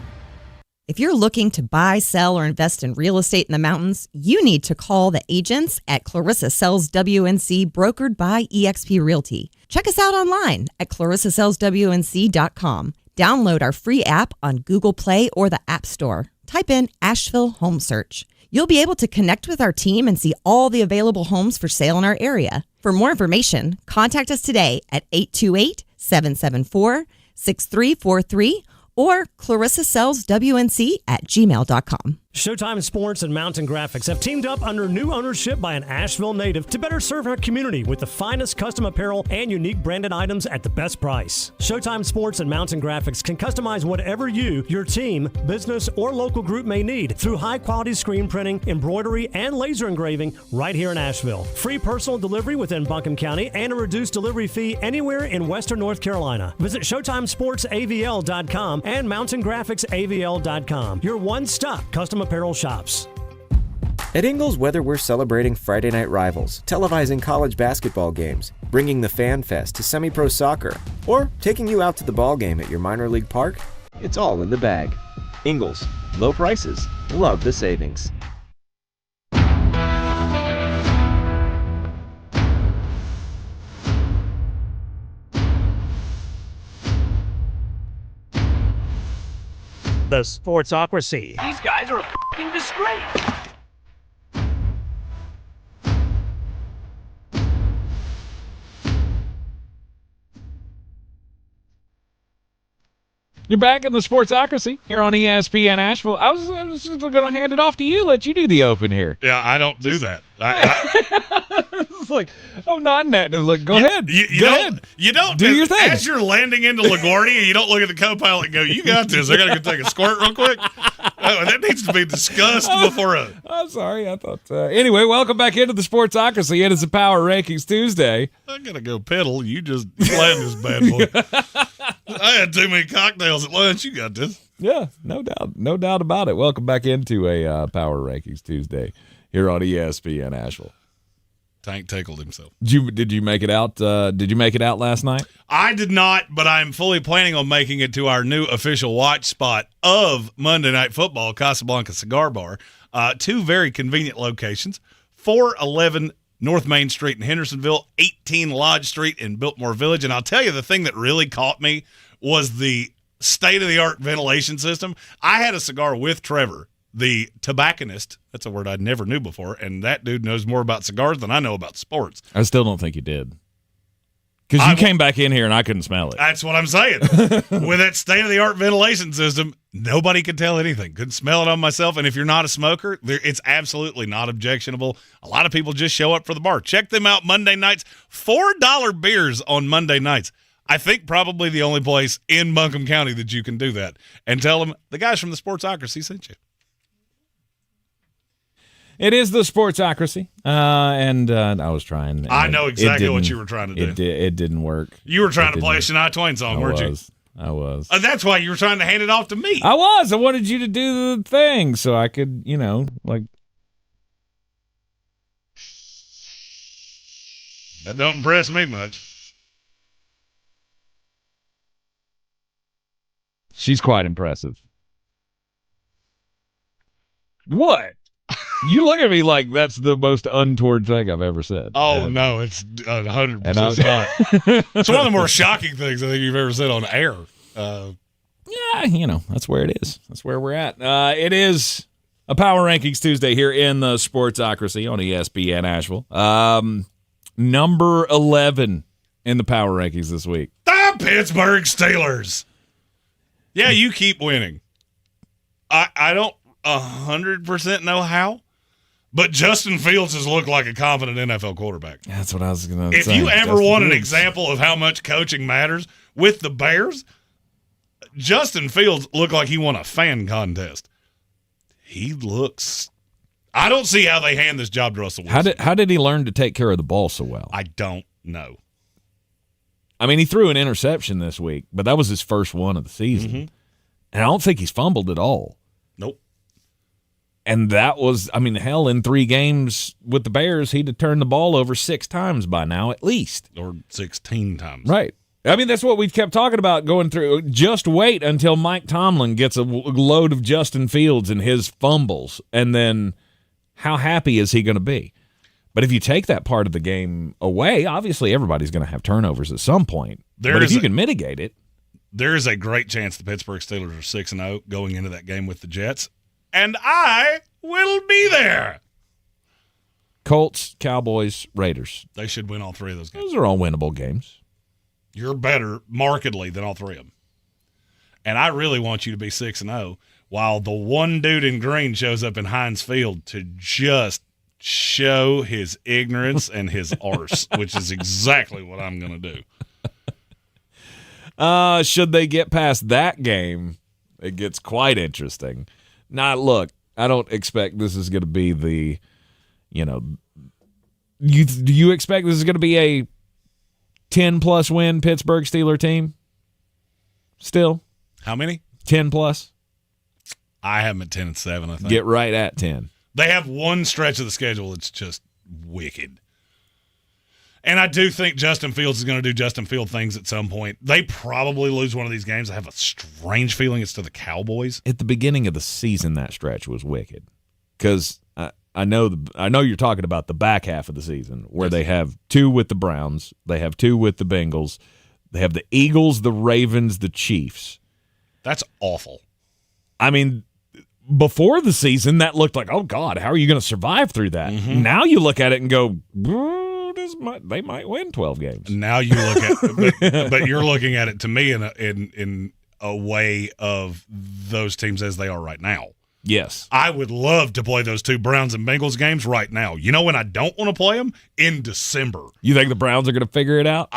If you're looking to buy, sell, or invest in real estate in the mountains, you need to call the agents at Clarissa Sells WNC, brokered by eXp Realty. Check us out online at clarissasellswnc.com. Download our free app on Google Play or the App Store. Type in Asheville Home Search. You'll be able to connect with our team and see all the available homes for sale in our area. For more information, contact us today at 828-774-6343 or clarissasellswnc@gmail.com. Showtime Sports and Mountain Graphics have teamed up under new ownership by an Asheville native to better serve our community with the finest custom apparel and unique branded items at the best price. Showtime Sports and Mountain Graphics can customize whatever you, your team, business, or local group may need through high-quality screen printing, embroidery, and laser engraving right here in Asheville. Free personal delivery within Buncombe County and a reduced delivery fee anywhere in Western North Carolina. Visit ShowtimeSportsAVL.com and MountainGraphicsAVL.com. Your one-stop custom apparel shops. At Ingles, whether we're celebrating Friday night rivals, televising college basketball games, bringing the Fan Fest to semi-pro soccer, or taking you out to the ball game at your minor league park, it's all in the bag. Ingles, low prices, love the savings. The Sportsocracy. These guys are a f***ing disgrace. You're back in the Sportsocracy here on ESPN Asheville. I was just going to hand it off to you, let you do the open here. Yeah, I don't do that. It's like, I'm nodding at it. Look, go ahead. You Go don't. ahead. You don't do your thing. As you're landing into LaGuardia, you don't look at the co-pilot and go, "You got this. I got to go take a squirt real quick." That needs to be discussed before a. I'm sorry. I thought. Anyway, welcome back into the Sportsocracy. It is a Power Rankings Tuesday. I gotta go pedal. You just land this bad boy. I had too many cocktails at lunch. You got this. Yeah, no doubt about it. Welcome back into a Power Rankings Tuesday here on ESPN Asheville. Tank tickled himself. Did you make it out? Did you make it out last night? I did not, but I'm fully planning on making it to our new official watch spot of Monday Night Football, Casablanca Cigar Bar. Two very convenient locations: 411 North Main Street in Hendersonville, 18 Lodge Street in Biltmore Village. And I'll tell you, the thing that really caught me was the state-of-the-art ventilation system. I had a cigar with Trevor, the tobacconist. That's a word I never knew before, and that dude knows more about cigars than I know about sports. I still don't think you did. Because you came back in here and I couldn't smell it. That's what I'm saying. With that state-of-the-art ventilation system, nobody could tell anything. Couldn't smell it on myself. And if you're not a smoker, it's absolutely not objectionable. A lot of people just show up for the bar. Check them out Monday nights. $4 beers on Monday nights. I think probably the only place in Buncombe County that you can do that. And tell them the guys from the Sportsocracy sent you. It is the Sportsocracy, and I was trying. I know exactly what you were trying to do. It didn't work. You were trying to play a Shania Twain song, weren't you? I was. That's why you were trying to hand it off to me. I was. I wanted you to do the thing so I could, like. That don't impress me much. She's quite impressive. What? You look at me like that's the most untoward thing I've ever said. Oh, no, it's 100% not. It's one of the more shocking things I think you've ever said on air. Yeah, that's where it is. That's where we're at. It is a Power Rankings Tuesday here in the Sportsocracy on ESPN Asheville. Number 11 in the Power Rankings this week. The Pittsburgh Steelers. Yeah, you keep winning. I don't 100% know how, but Justin Fields has looked like a confident NFL quarterback. That's what I was going to say. If you ever want an example of how much coaching matters with the Bears, Justin Fields looked like he won a fan contest. He looks – I don't see how they hand this job to Russell Wilson. How did he learn to take care of the ball so well? I don't know. I mean, he threw an interception this week, but that was his first one of the season. Mm-hmm. And I don't think he's fumbled at all. Nope. And that was, I mean, hell, in 3 games with the Bears, he'd have turned the ball over 6 times by now at least. Or 16 times. Right. I mean, that's what we've kept talking about going through. Just wait until Mike Tomlin gets a load of Justin Fields and his fumbles, and then how happy is he going to be? But if you take that part of the game away, obviously everybody's going to have turnovers at some point. But if you can mitigate it. There is a great chance the Pittsburgh Steelers are 6-0 going into that game with the Jets, and I will be there. Colts, Cowboys, Raiders. They should win all 3 of those games. Those are all winnable games. You're better markedly than all 3 of them. And I really want you to be 6-0 while the one dude in green shows up in Heinz Field to just show his ignorance and his arse, which is exactly what I'm going to do. Should they get past that game, it gets quite interesting. Now, look, I don't expect this is going to be the, do you expect this is going to be a 10-plus win Pittsburgh Steeler team? Still? How many? 10-plus. I have them at 10-7, I think. Get right at 10. They have one stretch of the schedule that's just wicked. And I do think Justin Fields is going to do Justin Field things at some point. They probably lose one of these games. I have a strange feeling it's to the Cowboys. At the beginning of the season, that stretch was wicked. Because I know you're talking about the back half of the season where they have 2 with the Browns, they have 2 with the Bengals, they have the Eagles, the Ravens, the Chiefs. That's awful. I mean, before the season, that looked like, oh, God, how are you going to survive through that? Mm-hmm. Now you look at it and go, they might win 12 games. Now you look at it, but you're looking at it to me in a way of those teams as they are right now. Yes. I would love to play those 2 Browns and Bengals games right now. You know when I don't want to play them? In December. You think the Browns are going to figure it out?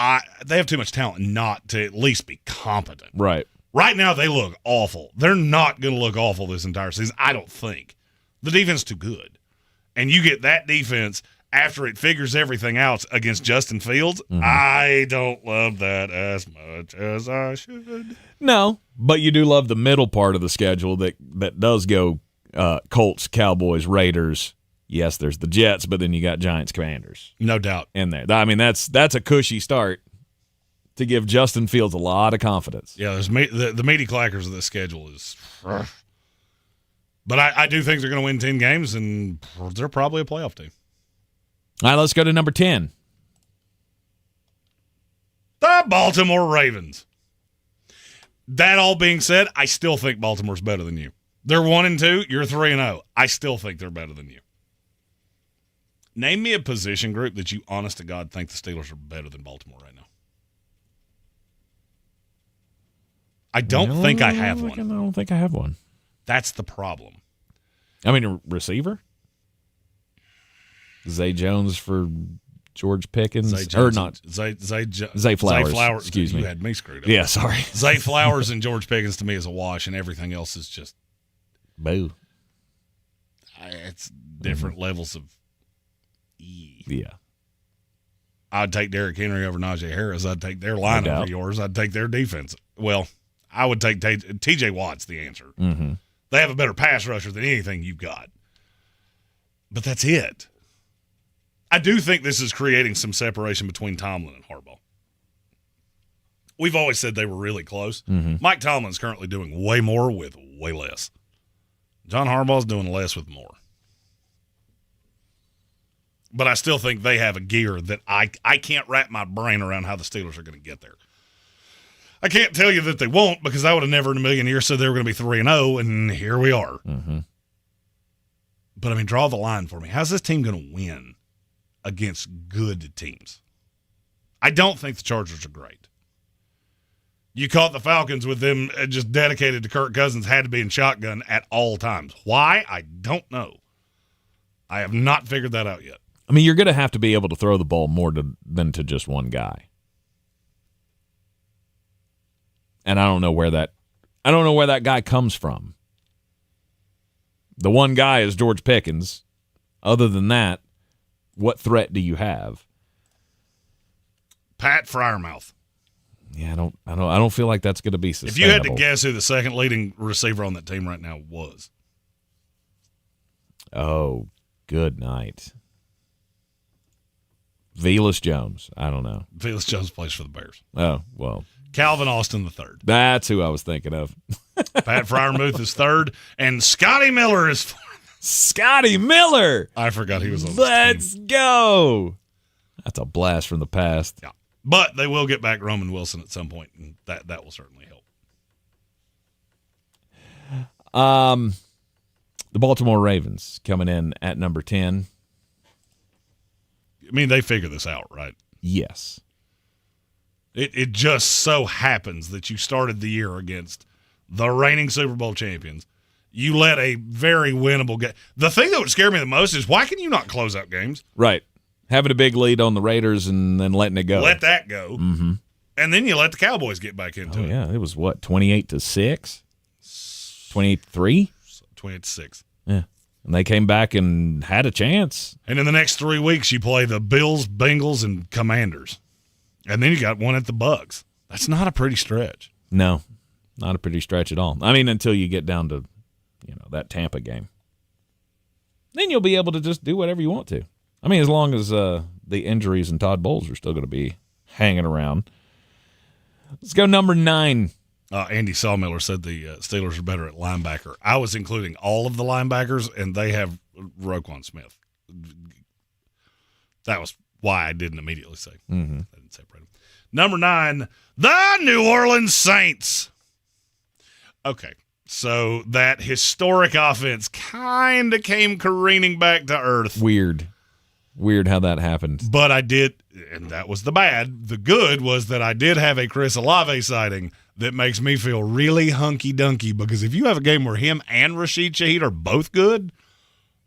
They have too much talent not to at least be competent. Right. Right now, they look awful. They're not going to look awful this entire season, I don't think. The defense is too good. And you get that defense after it figures everything out against Justin Fields. Mm-hmm. I don't love that as much as I should. No, but you do love the middle part of the schedule that does go Colts, Cowboys, Raiders. Yes, there's the Jets, but then you got Giants, Commanders. No doubt. In there. I mean, that's a cushy start to give Justin Fields a lot of confidence. Yeah, there's the meaty clackers of the schedule is rough. But I do think they're going to win 10 games, and they're probably a playoff team. All right, let's go to number 10. The Baltimore Ravens. That all being said, I still think Baltimore's better than you. They're 1-2, you're 3-0. I still think they're better than you. Name me a position group that you, honest to God, think the Steelers are better than Baltimore right now. I don't think I have one. I don't think I have one. That's the problem. I mean, a receiver? Zay Jones for George Pickens? Zay Flowers. Zay Flowers. Excuse me. You had me screwed up. Yeah, sorry. Zay Flowers and George Pickens to me is a wash, and everything else is just boo. It's different levels of E. Yeah. I'd take Derrick Henry over Najee Harris. I'd take their line over yours. I'd take their defense. Well, I would take T.J. Watt's the answer. Mm-hmm. They have a better pass rusher than anything you've got. But that's it. I do think this is creating some separation between Tomlin and Harbaugh. We've always said they were really close. Mm-hmm. Mike Tomlin's currently doing way more with way less. John Harbaugh's doing less with more. But I still think they have a gear that I can't wrap my brain around how the Steelers are going to get there. I can't tell you that they won't, because I would have never in a million years said they were going to be 3-0, and here we are. Mm-hmm. But, I mean, draw the line for me. How's this team going to win against good teams? I don't think the Chargers are great. You caught the Falcons with them just dedicated to Kirk Cousins, had to be in shotgun at all times. Why? I don't know. I have not figured that out yet. I mean, you're going to have to be able to throw the ball more than to just one guy. And I don't know where that guy comes from. The one guy is George Pickens. Other than that, what threat do you have? Pat Freiermuth. Yeah, I don't feel like that's going to be sustainable. If you had to guess who the second leading receiver on that team right now was. Oh, good night. Velus Jones. I don't know. Velus Jones plays for the Bears. Oh, well. Calvin Austin III. That's who I was thinking of. Pat Freiermuth is third, and Scotty Miller is fourth. Scotty Miller! I forgot he was on Let's go! That's a blast from the past. Yeah. But they will get back Roman Wilson at some point, and that will certainly help. The Baltimore Ravens coming in at number 10. I mean, they figure this out, right? Yes. It just so happens that you started the year against the reigning Super Bowl champions. You let a very winnable game. The thing that would scare me the most is, why can you not close out games? Right. Having a big lead on the Raiders and then letting it go. Let that go. Mm-hmm. And then you let the Cowboys get back into it. Yeah, it was what, 28-6? 28-3? 28-6. Yeah. And they came back and had a chance. And in the next 3 weeks, you play the Bills, Bengals, and Commanders. And then you got one at the Bucs. That's not a pretty stretch. No, not a pretty stretch at all. I mean, until you get down to, that Tampa game. Then you'll be able to just do whatever you want to. I mean, as long as the injuries and Todd Bowles are still going to be hanging around. Let's go number 9. Andy Sawmiller said the Steelers are better at linebacker. I was including all of the linebackers, and they have Roquan Smith. That was why I didn't immediately say. Mm-hmm. I didn't separate them. Number 9, the New Orleans Saints. Okay, so that historic offense kind of came careening back to earth. Weird how that happened. But I did, and that was the bad. The good was that I did have a Chris Olave sighting that makes me feel really hunky-dunky, because if you have a game where him and Rashid Shaheed are both good,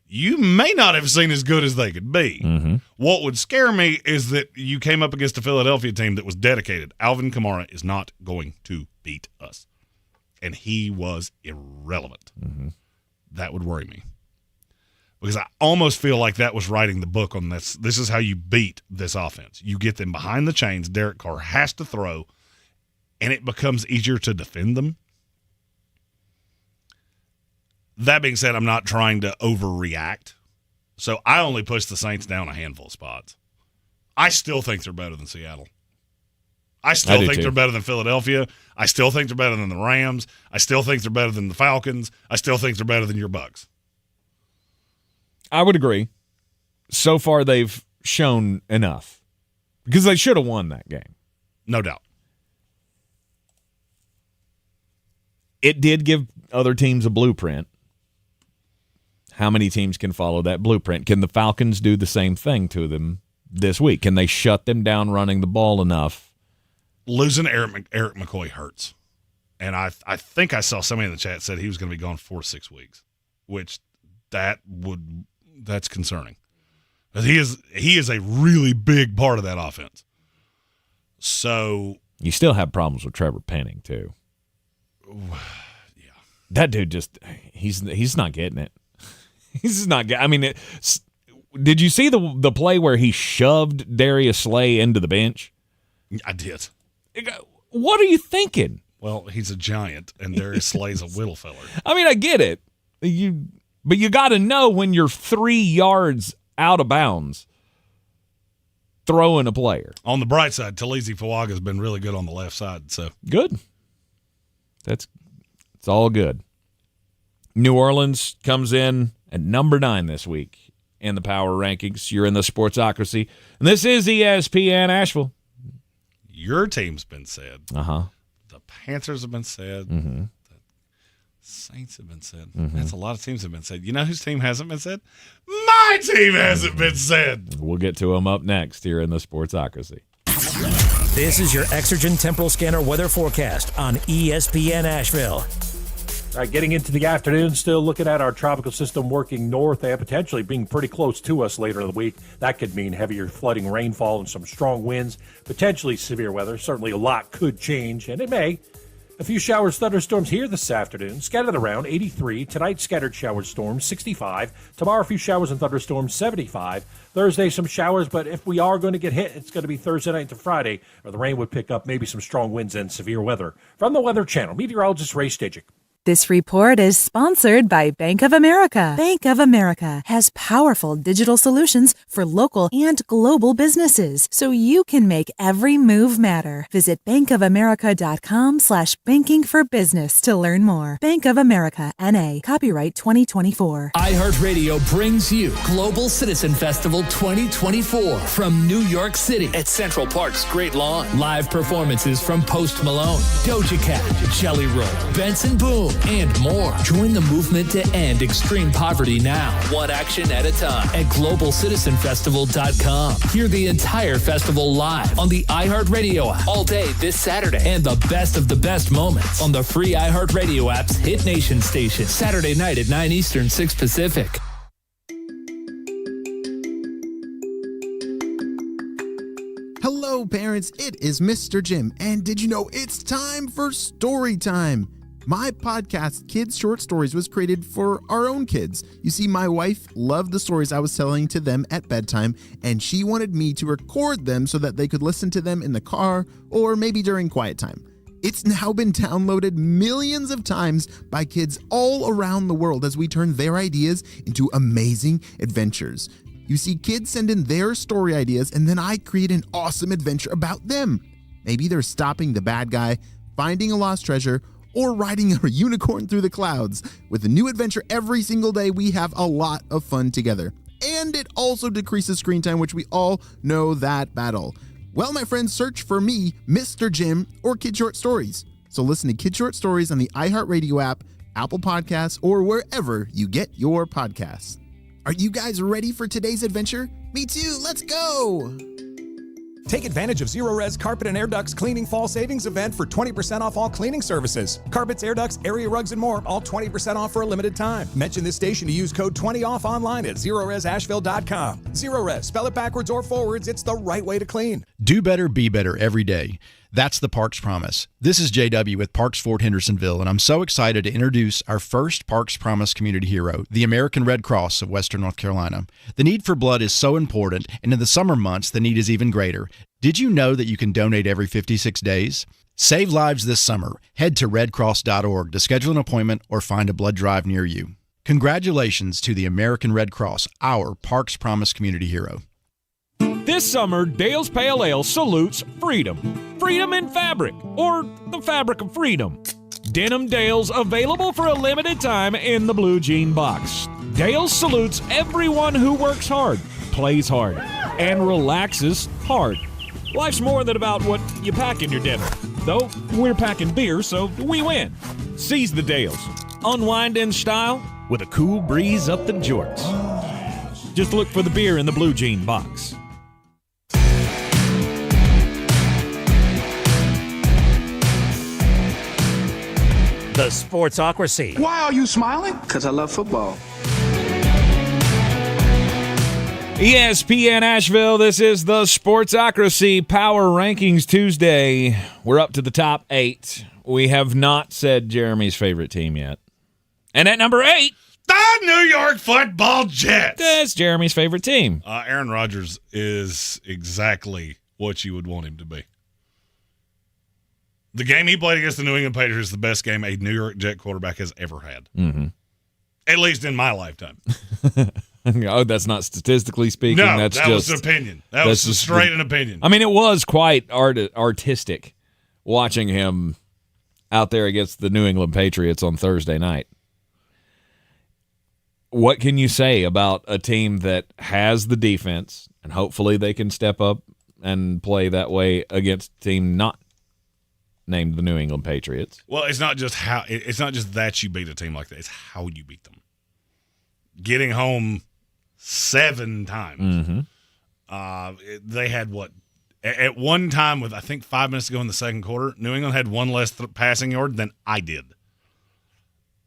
you may not have seen as good as they could be. Mm-hmm. What would scare me is that you came up against a Philadelphia team that was dedicated. Alvin Kamara is not going to beat us. And he was irrelevant. Mm-hmm. That would worry me. Because I almost feel like that was writing the book on this. This is how you beat this offense. You get them behind the chains. Derek Carr has to throw, and it becomes easier to defend them. That being said, I'm not trying to overreact. So I only push the Saints down a handful of spots. I still think they're better than Seattle. I still think they're better than Philadelphia. I still think they're better than the Rams. I still think they're better than the Falcons. I still think they're better than your Bucs. I would agree. So far, they've shown enough. Because they should have won that game. No doubt. It did give other teams a blueprint. How many teams can follow that blueprint? Can the Falcons do the same thing to them this week? Can they shut them down running the ball enough? Losing Eric McCoy hurts. And I think I saw somebody in the chat said he was going to be gone 4 to 6 weeks, which that's concerning. He is a really big part of that offense. So you still have problems with Trevor Penning too. Yeah, that dude he's not getting it. He's not. I mean, did you see the play where he shoved Darius Slay into the bench? I did. What are you thinking? Well, he's a giant, and Darius Slay's a little feller. I mean, I get it. But you got to know when you're 3 yards out of bounds. throwing a player. On the bright side, Talise Fuaga's been really good on the left side. So good. It's all good. New Orleans comes in at number 9 this week in the power rankings. You're in the Sportsocracy. And this is ESPN Asheville. Your team's been said. Uh-huh. The Panthers have been said. Mm-hmm. The Saints have been said. Mm-hmm. That's a lot of teams have been said. You know whose team hasn't been said? My team hasn't been said. We'll get to them up next here in the Sportsocracy. This is your Exergen Temporal Scanner weather forecast on ESPN Asheville. All right, getting into the afternoon, still looking at our tropical system working north and potentially being pretty close to us later in the week. That could mean heavier flooding, rainfall, and some strong winds, potentially severe weather. Certainly a lot could change, and it may. A few showers, thunderstorms here this afternoon, scattered around 83. Tonight, scattered showers, storms, 65. Tomorrow, a few showers and thunderstorms, 75. Thursday, some showers, but if we are going to get hit, it's going to be Thursday night into Friday, or the rain would pick up, maybe some strong winds and severe weather. From the Weather Channel, meteorologist Ray Stajic. This report is sponsored by Bank of America. Bank of America has powerful digital solutions for local and global businesses, so you can make every move matter. Visit bankofamerica.com/banking for business to learn more. Bank of America, N.A., copyright 2024. iHeartRadio brings you Global Citizen Festival 2024 from New York City at Central Park's Great Lawn. Live performances from Post Malone, Doja Cat, Jelly Roll, Benson Boone, and more. Join the movement to end extreme poverty now, one action at a time, at globalcitizenfestival.com. Hear the entire festival live on the iHeartRadio app all day this Saturday, and the best of the best moments on the free iHeartRadio app's Hit Nation station, Saturday night at 9 Eastern, 6 Pacific. Hello, parents. It is Mr. Jim, and did you know it's time for story time? My podcast, Kids Short Stories, was created for our own kids. You see, my wife loved the stories I was telling to them at bedtime, and she wanted me to record them so that they could listen to them in the car or maybe during quiet time. It's now been downloaded millions of times by kids all around the world as we turn their ideas into amazing adventures. You see, kids send in their story ideas, and then I create an awesome adventure about them. Maybe they're stopping the bad guy, finding a lost treasure, or riding a unicorn through the clouds. With a new adventure every single day, we have a lot of fun together. And it also decreases screen time, which we all know that battle. Well, my friends, search for me, Mr. Jim, or Kid Short Stories. So listen to Kid Short Stories on the iHeartRadio app, Apple Podcasts, or wherever you get your podcasts. Are you guys ready for today's adventure? Me too, let's go! Take advantage of Zero Res Carpet and Air Ducts Cleaning Fall Savings Event for 20% off all cleaning services. Carpets, air ducts, area rugs, and more, all 20% off for a limited time. Mention this station to use code 20OFF online at ZeroResAsheville.com. Zero Res, spell it backwards or forwards, it's the right way to clean. Do better, be better every day. That's the Parks Promise. This is JW with Parks Fort Hendersonville, and I'm so excited to introduce our first Parks Promise community hero, the American Red Cross of Western North Carolina. The need for blood is so important, and in the summer months, the need is even greater. Did you know that you can donate every 56 days? Save lives this summer. Head to redcross.org to schedule an appointment or find a blood drive near you. Congratulations to the American Red Cross, our Parks Promise community hero. This summer, Dale's Pale Ale salutes freedom. Freedom in fabric, or the fabric of freedom. Denim Dale's available for a limited time in the blue jean box. Dale's salutes everyone who works hard, plays hard, and relaxes hard. Life's more than about what you pack in your denim. Though, we're packing beer, so we win. Seize the Dales. Unwind in style with a cool breeze up the jorts. Just look for the beer in the blue jean box. The Sportsocracy. Why are you smiling? Because I love football. ESPN Asheville, this is the Sportsocracy Power Rankings Tuesday. We're up to the top 8. We have not said Jeremy's favorite team yet. And at number 8, the New York Football Jets. That's Jeremy's favorite team. Aaron Rodgers is exactly what you would want him to be. The game he played against the New England Patriots is the best game a New York Jet quarterback has ever had. Mm-hmm. At least in my lifetime. Oh, that's not statistically speaking. No, that's that just was opinion. That was just straight an opinion. I mean, it was quite artistic watching him out there against the New England Patriots on Thursday night. What can you say about a team that has the defense, and hopefully they can step up and play that way against a team not named the New England Patriots? Well, it's not just that you beat a team like that. It's how you beat them. Getting home 7 times. They had what? At one time, with I think 5 minutes to go in the second quarter, New England had one less passing yard than I did.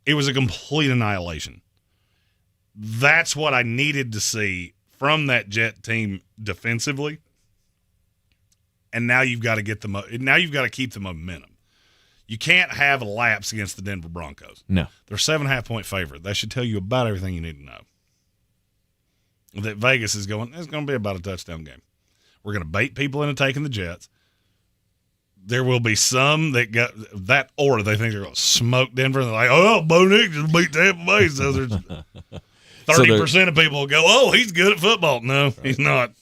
It was a complete annihilation. That's what I needed to see from that Jet team defensively. And now you've got to keep the momentum. You can't have a lapse against the Denver Broncos. No. They're 7.5-point favorite. That should tell you about everything you need to know. That Vegas is going, it's going to be about a touchdown game. We're going to bait people into taking the Jets. There will be some that got that, or they think they're going to smoke Denver. And they're like, oh, Bo Nix just beat Tampa Bay. So there's 30% of people will go, oh, he's good at football. No, he's not.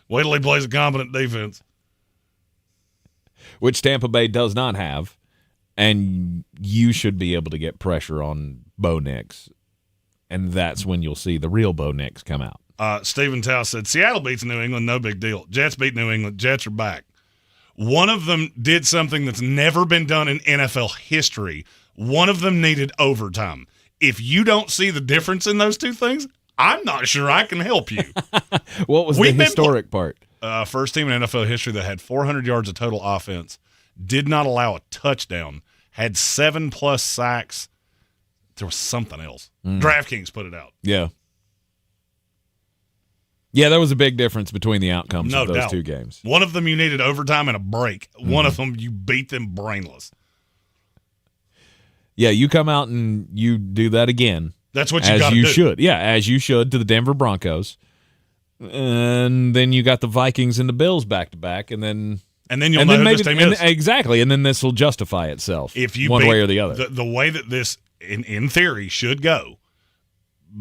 Wait till he plays a competent defense. Which Tampa Bay does not have. And you should be able to get pressure on Bo Nix. And that's when you'll see the real Bo Nix come out. Stephen Tao said, Seattle beats New England, no big deal. Jets beat New England. Jets are back. One of them did something that's never been done in NFL history. One of them needed overtime. If you don't see the difference in those two things, I'm not sure I can help you. What was the historic part? First team in NFL history that had 400 yards of total offense, did not allow a touchdown, had 7+ sacks. There was something else. DraftKings put it out. Yeah. Yeah, there was a big difference between the outcomes of those doubt. two games. One of them you needed overtime and a break. One of them you beat them brainless. Yeah, you come out and you do that again. That's what you got to do. As you should. Yeah, as you should to the Denver Broncos. And then you got the Vikings and the Bills back-to-back, and then you'll know who this team is. Exactly, and then this will justify itself if you one way or the other. The way that this, in theory, should go,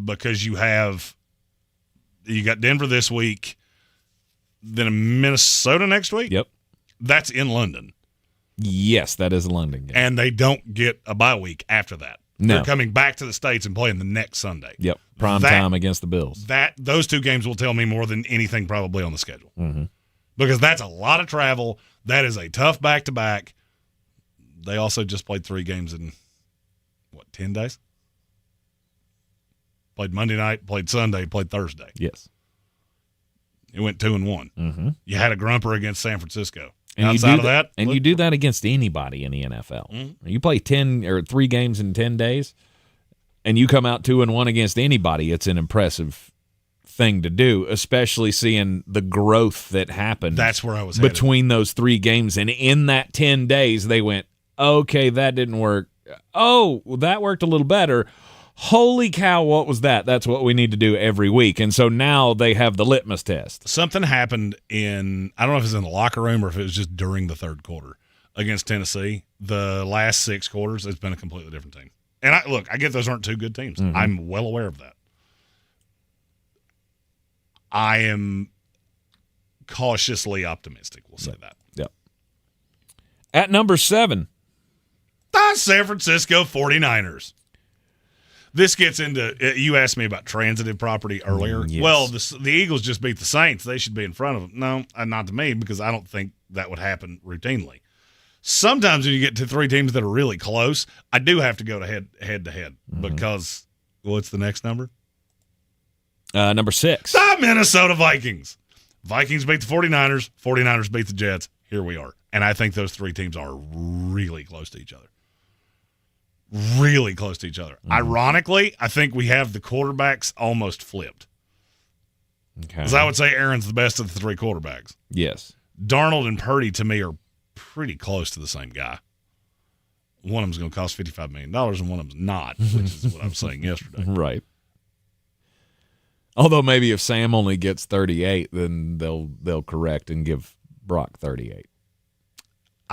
because you got Denver this week, then Minnesota next week. Yep. That's in London. Yes, that is a London game. And they don't get a bye week after that. No. They're coming back to the States and playing the next Sunday. Yep, prime time against the Bills. Those two games will tell me more than anything probably on the schedule. Mm-hmm. Because that's a lot of travel. That is a tough back-to-back. They also just played 3 games in, 10 days? Played Monday night, played Sunday, played Thursday. Yes. It went 2-1. Mm-hmm. You had a grumper against San Francisco. And outside of that, you do that against anybody in the NFL. Mm-hmm. You play 3 games in 10 days, and you come out 2-1 against anybody. It's an impressive thing to do, especially seeing the growth that happened. That's where I was between those 3 games, and in that 10 days, they went, okay, that didn't work. Oh, that worked a little better. Holy cow, what was that? That's what we need to do every week. And so now they have the litmus test. Something happened I don't know if it was in the locker room or if it was just during the third quarter against Tennessee. The last 6 quarters, it's been a completely different team. And I get those aren't 2 good teams. Mm-hmm. I'm well aware of that. I am cautiously optimistic, we'll say that. Yep. At number 7. The San Francisco 49ers. This gets into, you asked me about transitive property earlier. Yes. Well, the Eagles just beat the Saints. They should be in front of them. No, not to me, because I don't think that would happen routinely. Sometimes when you get to 3 teams that are really close, I do have to go to head to head because, what's the next number? Number 6. The Minnesota Vikings. Vikings beat the 49ers. 49ers beat the Jets. Here we are. And I think those 3 teams are really close to each other. Really close to each other. Ironically, I think we have the quarterbacks almost flipped. Okay. Because I would say Aaron's the best of the 3 quarterbacks. Yes. Darnold and Purdy, to me, are pretty close to the same guy. One of them's going to cost $55 million, and one of them's not, which is what I was saying yesterday. Right. Although maybe if Sam only gets 38, then they'll correct and give Brock 38.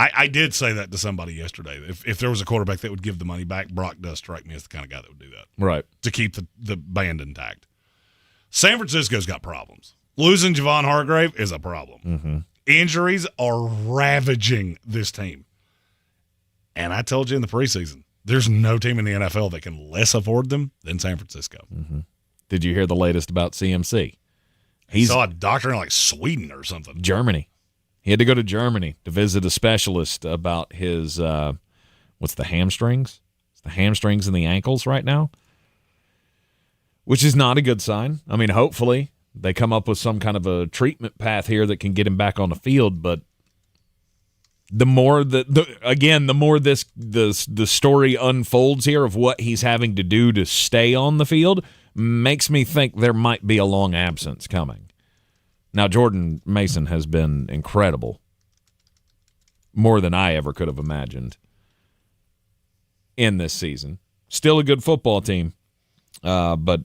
I did say that to somebody yesterday. If there was a quarterback that would give the money back, Brock does strike me as the kind of guy that would do that. Right. To keep the band intact. San Francisco's got problems. Losing Javon Hargrave is a problem. Mm-hmm. Injuries are ravaging this team. And I told you in the preseason, there's no team in the NFL that can less afford them than San Francisco. Mm-hmm. Did you hear the latest about CMC? He saw a doctor in like Sweden or something. Germany. He had to go to Germany to visit a specialist about his, what's the hamstrings? It's the hamstrings and the ankles right now, which is not a good sign. I mean, hopefully they come up with some kind of a treatment path here that can get him back on the field, but the more the more the story unfolds here of what he's having to do to stay on the field makes me think there might be a long absence coming. Now, Jordan Mason has been incredible, more than I ever could have imagined in this season. Still a good football team, but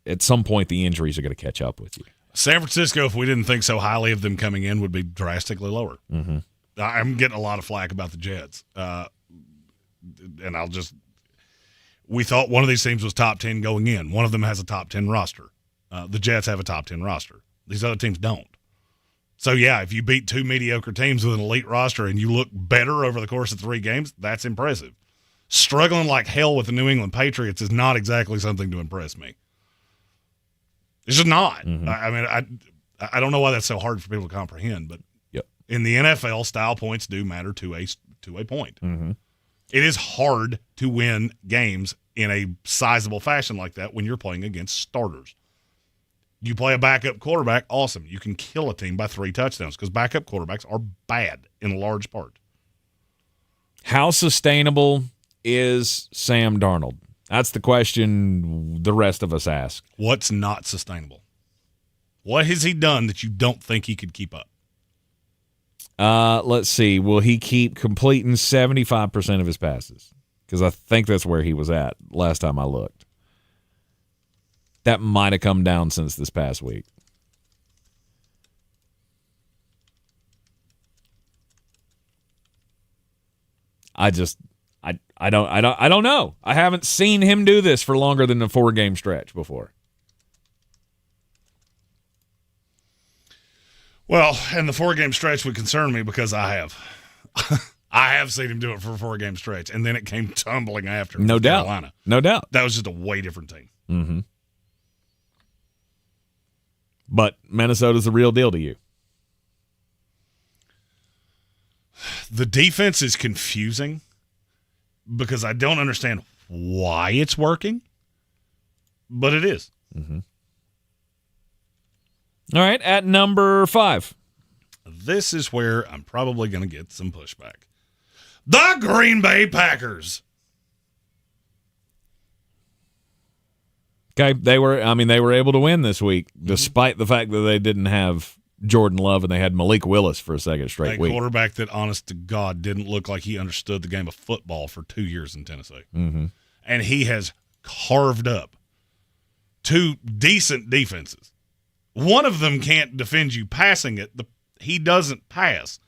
at some point the injuries are going to catch up with you. San Francisco, if we didn't think so highly of them coming in, would be drastically lower. Mm-hmm. I'm getting a lot of flack about the Jets. We thought one of these teams was top 10 going in. One of them has a top 10 roster. The Jets have a top 10 roster. These other teams don't. So, yeah, if you beat two mediocre teams with an elite roster and you look better over the course of 3 games, that's impressive. Struggling like hell with the New England Patriots is not exactly something to impress me. It's just not. Mm-hmm. I don't know why that's so hard for people to comprehend, but in the NFL, style points do matter to a point. Mm-hmm. It is hard to win games in a sizable fashion like that when you're playing against starters. You play a backup quarterback, awesome. You can kill a team by 3 touchdowns because backup quarterbacks are bad in large part. How sustainable is Sam Darnold? That's the question the rest of us ask. What's not sustainable? What has he done that you don't think he could keep up? Let's see. Will he keep completing 75% of his passes? Because I think that's where he was at last time I looked. That might have come down since this past week. I don't know. I haven't seen him do this for longer than a 4-game stretch before. Well, and the 4-game stretch would concern me because I have seen him do it for a 4-game stretch, and then it came tumbling after. No doubt. Carolina. No doubt. That was just a way different team. Mm-hmm. But Minnesota's the real deal to you. The defense is confusing because I don't understand why it's working, but it is. Mm-hmm. All right, at number 5. This is where I'm probably going to get some pushback. The Green Bay Packers. Okay, they were able to win this week despite the fact that they didn't have Jordan Love and they had Malik Willis for a second straight week. A quarterback that, honest to God, didn't look like he understood the game of football for 2 years in Tennessee. Mm-hmm. And he has carved up 2 decent defenses. One of them can't defend you passing it. He doesn't pass.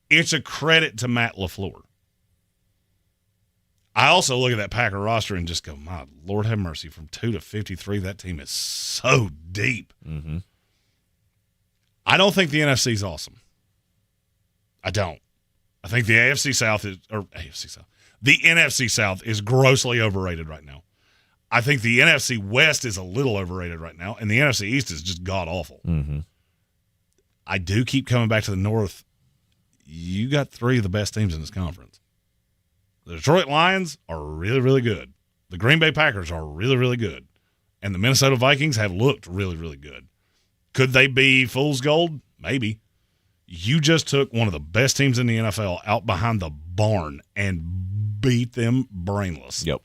It's a credit to Matt LaFleur. I also look at that Packer roster and just go, my Lord have mercy, from 2 to 53, that team is so deep. Mm-hmm. I don't think the NFC is awesome. I don't. I think the NFC South the NFC South is grossly overrated right now. I think the NFC West is a little overrated right now, and the NFC East is just god-awful. Mm-hmm. I do keep coming back to the North. You got 3 of the best teams in this conference. The Detroit Lions are really, really good. The Green Bay Packers are really, really good. And the Minnesota Vikings have looked really, really good. Could they be fool's gold? Maybe. You just took one of the best teams in the NFL out behind the barn and beat them brainless. Yep.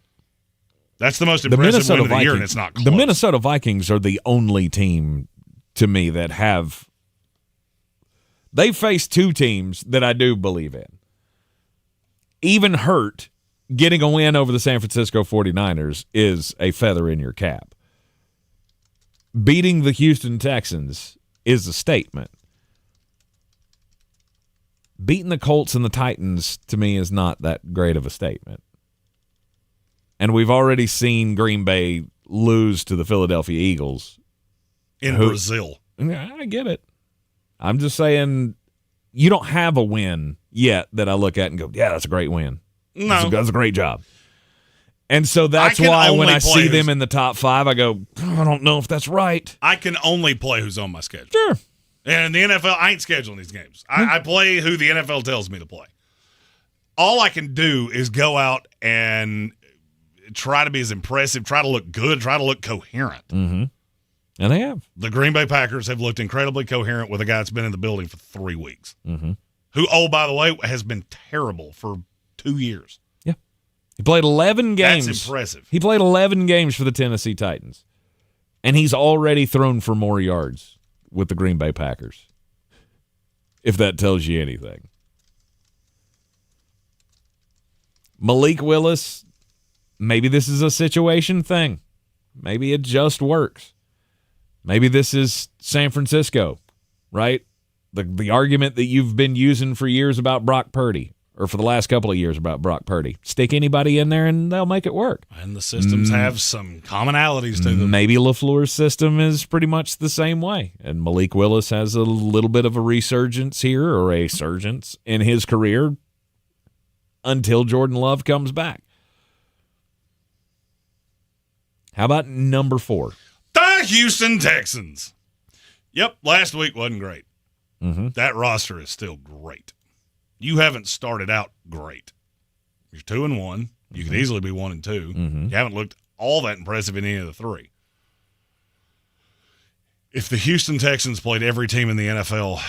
That's the most impressive win of the year, and it's not close. The Minnesota Vikings are the only team, to me, that have – they faced 2 teams that I do believe in. Even hurt, getting a win over the San Francisco 49ers is a feather in your cap. Beating the Houston Texans is a statement. Beating the Colts and the Titans, to me, is not that great of a statement. And we've already seen Green Bay lose to the Philadelphia Eagles. In Brazil. I get it. I'm just saying you don't have a win yet that I look at and go, yeah, that's a great win. No. That's a great job. And so that's why when I see them in the top 5, I go, I don't know if that's right. I can only play who's on my schedule. Sure. And in the NFL, I ain't scheduling these games. I play who the NFL tells me to play. All I can do is go out and try to be as impressive, try to look good, try to look coherent. Mm-hmm. And they have. The Green Bay Packers have looked incredibly coherent with a guy that's been in the building for 3 weeks. Mm-hmm. Who, oh, by the way, has been terrible for 2 years. Yeah. He played 11 games. That's impressive. He played 11 games for the Tennessee Titans. And he's already thrown for more yards with the Green Bay Packers, if that tells you anything. Malik Willis, maybe this is a situation thing. Maybe it just works. Maybe this is San Francisco, right? The argument that you've been using for years about Brock Purdy, or for the last couple of years about Brock Purdy. Stick anybody in there and they'll make it work. And the systems have some commonalities to them. Maybe LaFleur's system is pretty much the same way. And Malik Willis has a little bit of a resurgence here, or a surgence in his career until Jordan Love comes back. How about number 4? The Houston Texans. Yep, last week wasn't great. Mm-hmm. That roster is still great. You haven't started out great. You're 2-1. You could easily be 1-2. Mm-hmm. You haven't looked all that impressive in any of the 3. If the Houston Texans played every team in the NFL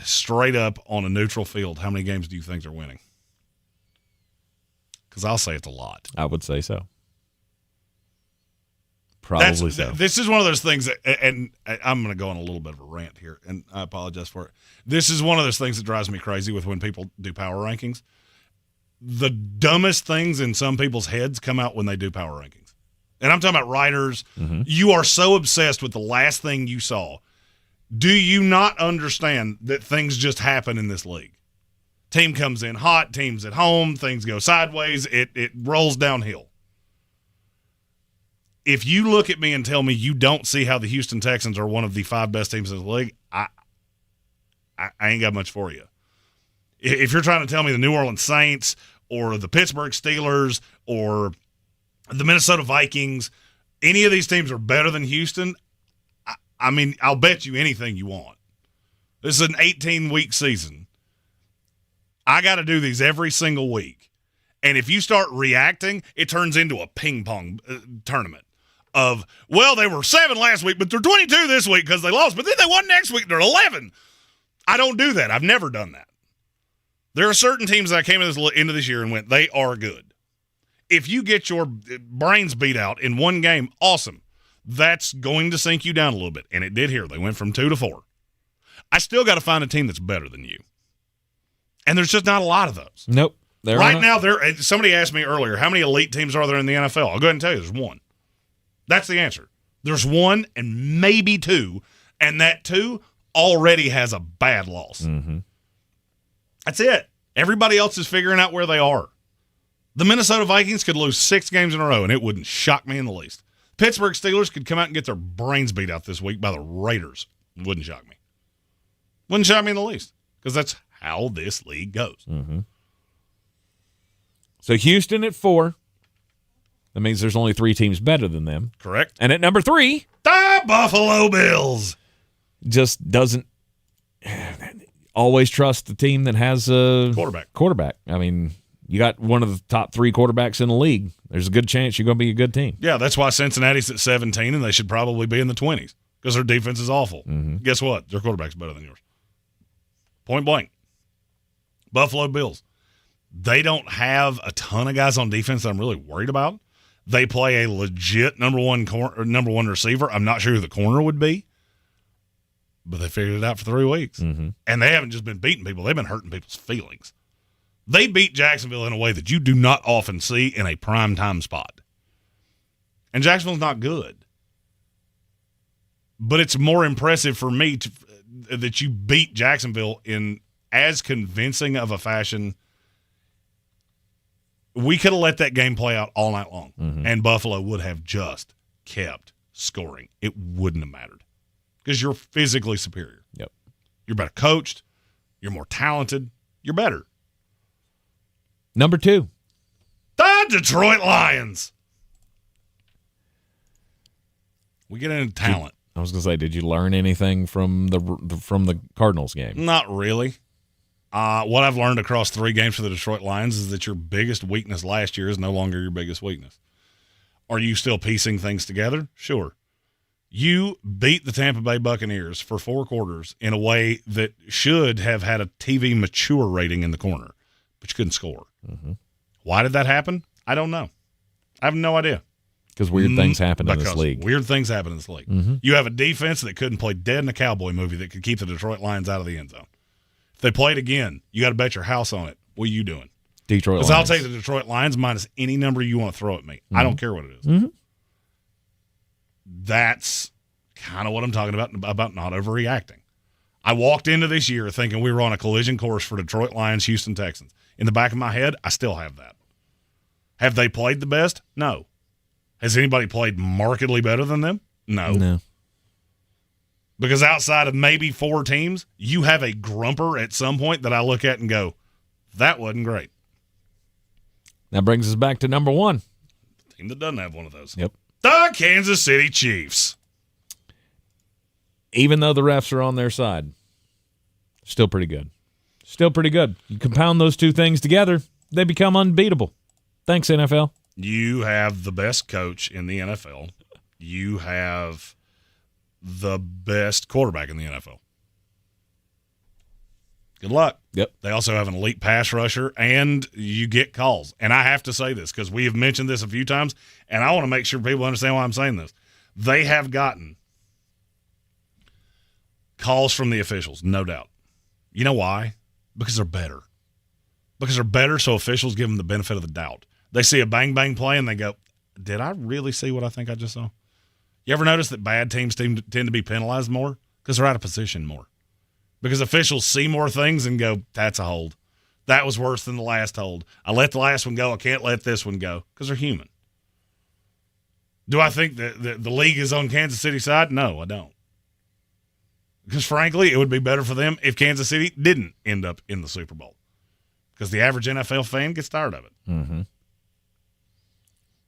straight up on a neutral field, how many games do you think they're winning? Because I'll say it's a lot. I would say so. Probably so. This is one of those things that, and I'm going to go on a little bit of a rant here, and I apologize for it. This is one of those things that drives me crazy with when people do power rankings. The dumbest things in some people's heads come out when they do power rankings. And I'm talking about writers. Mm-hmm. You are so obsessed with the last thing you saw. Do you not understand that things just happen in this league? Team comes in hot, team's at home, things go sideways, it rolls downhill. If you look at me and tell me you don't see how the Houston Texans are one of the 5 best teams in the league, I ain't got much for you. If you're trying to tell me the New Orleans Saints or the Pittsburgh Steelers or the Minnesota Vikings, any of these teams are better than Houston, I mean, I'll bet you anything you want. This is an 18-week season. I got to do these every single week. And if you start reacting, it turns into a ping pong tournament. Of, well, they were 7 last week, but they're 22 this week because they lost. But then they won next week. They're 11. I don't do that. I've never done that. There are certain teams that I came into this year and went, they are good. If you get your brains beat out in one game, awesome. That's going to sink you down a little bit. And it did here. They went from 2 to 4. I still got to find a team that's better than you. And there's just not a lot of those. Nope. Right now, somebody asked me earlier, how many elite teams are there in the NFL? I'll go ahead and tell you, there's 1. That's the answer. There's 1 and maybe 2, and that 2 already has a bad loss. Mm-hmm. That's it. Everybody else is figuring out where they are. The Minnesota Vikings could lose 6 games in a row, and it wouldn't shock me in the least. Pittsburgh Steelers could come out and get their brains beat out this week by the Raiders. Wouldn't shock me. Wouldn't shock me in the least, because that's how this league goes. Mm-hmm. So Houston at 4. That means there's only 3 teams better than them. Correct. And at number 3, the Buffalo Bills. Just doesn't always trust the team that has a quarterback. I mean, you got one of the top 3 quarterbacks in the league. There's a good chance you're going to be a good team. Yeah, that's why Cincinnati's at 17, and they should probably be in the 20s because their defense is awful. Mm-hmm. Guess what? Their quarterback's better than yours. Point blank. Buffalo Bills. They don't have a ton of guys on defense that I'm really worried about. They play a legit number one receiver. I'm not sure who the corner would be, but they figured it out for 3 weeks. Mm-hmm. And they haven't just been beating people. They've been hurting people's feelings. They beat Jacksonville in a way that you do not often see in a prime time spot. And Jacksonville's not good. But it's more impressive for me that you beat Jacksonville in as convincing of a fashion. We could have let that game play out all night long, mm-hmm. and Buffalo would have just kept scoring, it wouldn't have mattered because you're physically superior. Yep. You're better coached. You're more talented. You're better. Number 2. The Detroit Lions. We get into talent. I was going to say, did you learn anything from the Cardinals game? Not really. What I've learned across 3 games for the Detroit Lions is that your biggest weakness last year is no longer your biggest weakness. Are you still piecing things together? Sure. You beat the Tampa Bay Buccaneers for 4 quarters in a way that should have had a TV mature rating in the corner, but you couldn't score. Mm-hmm. Why did that happen? I don't know. I have no idea. Because weird things happen in this league. Weird things happen in this league. Mm-hmm. You have a defense that couldn't play dead in a cowboy movie that could keep the Detroit Lions out of the end zone. If they played again, you got to bet your house on it. What are you doing? Detroit Lions. Because I'll take the Detroit Lions minus any number you want to throw at me. Mm-hmm. I don't care what it is. Mm-hmm. That's kind of what I'm talking about not overreacting. I walked into this year thinking we were on a collision course for Detroit Lions, Houston Texans. In the back of my head, I still have that. Have they played the best? No. Has anybody played markedly better than them? No. Because outside of maybe 4 teams, you have a grumper at some point that I look at and go, that wasn't great. That brings us back to number 1. The team that doesn't have one of those. Yep. The Kansas City Chiefs. Even though the refs are on their side, still pretty good. Still pretty good. You compound those 2 things together, they become unbeatable. Thanks, NFL. You have the best coach in the NFL. You have the best quarterback in the NFL. Good luck. Yep. They also have an elite pass rusher, and you get calls. And I have to say this because we have mentioned this a few times, and I want to make sure people understand why I'm saying this. They have gotten calls from the officials, no doubt. You know why? Because they're better. Because they're better, so officials give them the benefit of the doubt. They see a bang-bang play, and they go, did I really see what I think I just saw? You ever notice that bad teams tend to be penalized more? Because they're out of position more. Because officials see more things and go, that's a hold. That was worse than the last hold. I let the last one go. I can't let this one go. Because they're human. Do I think that the league is on Kansas City's side? No, I don't. Because, frankly, it would be better for them if Kansas City didn't end up in the Super Bowl. Because the average NFL fan gets tired of it. Mm-hmm.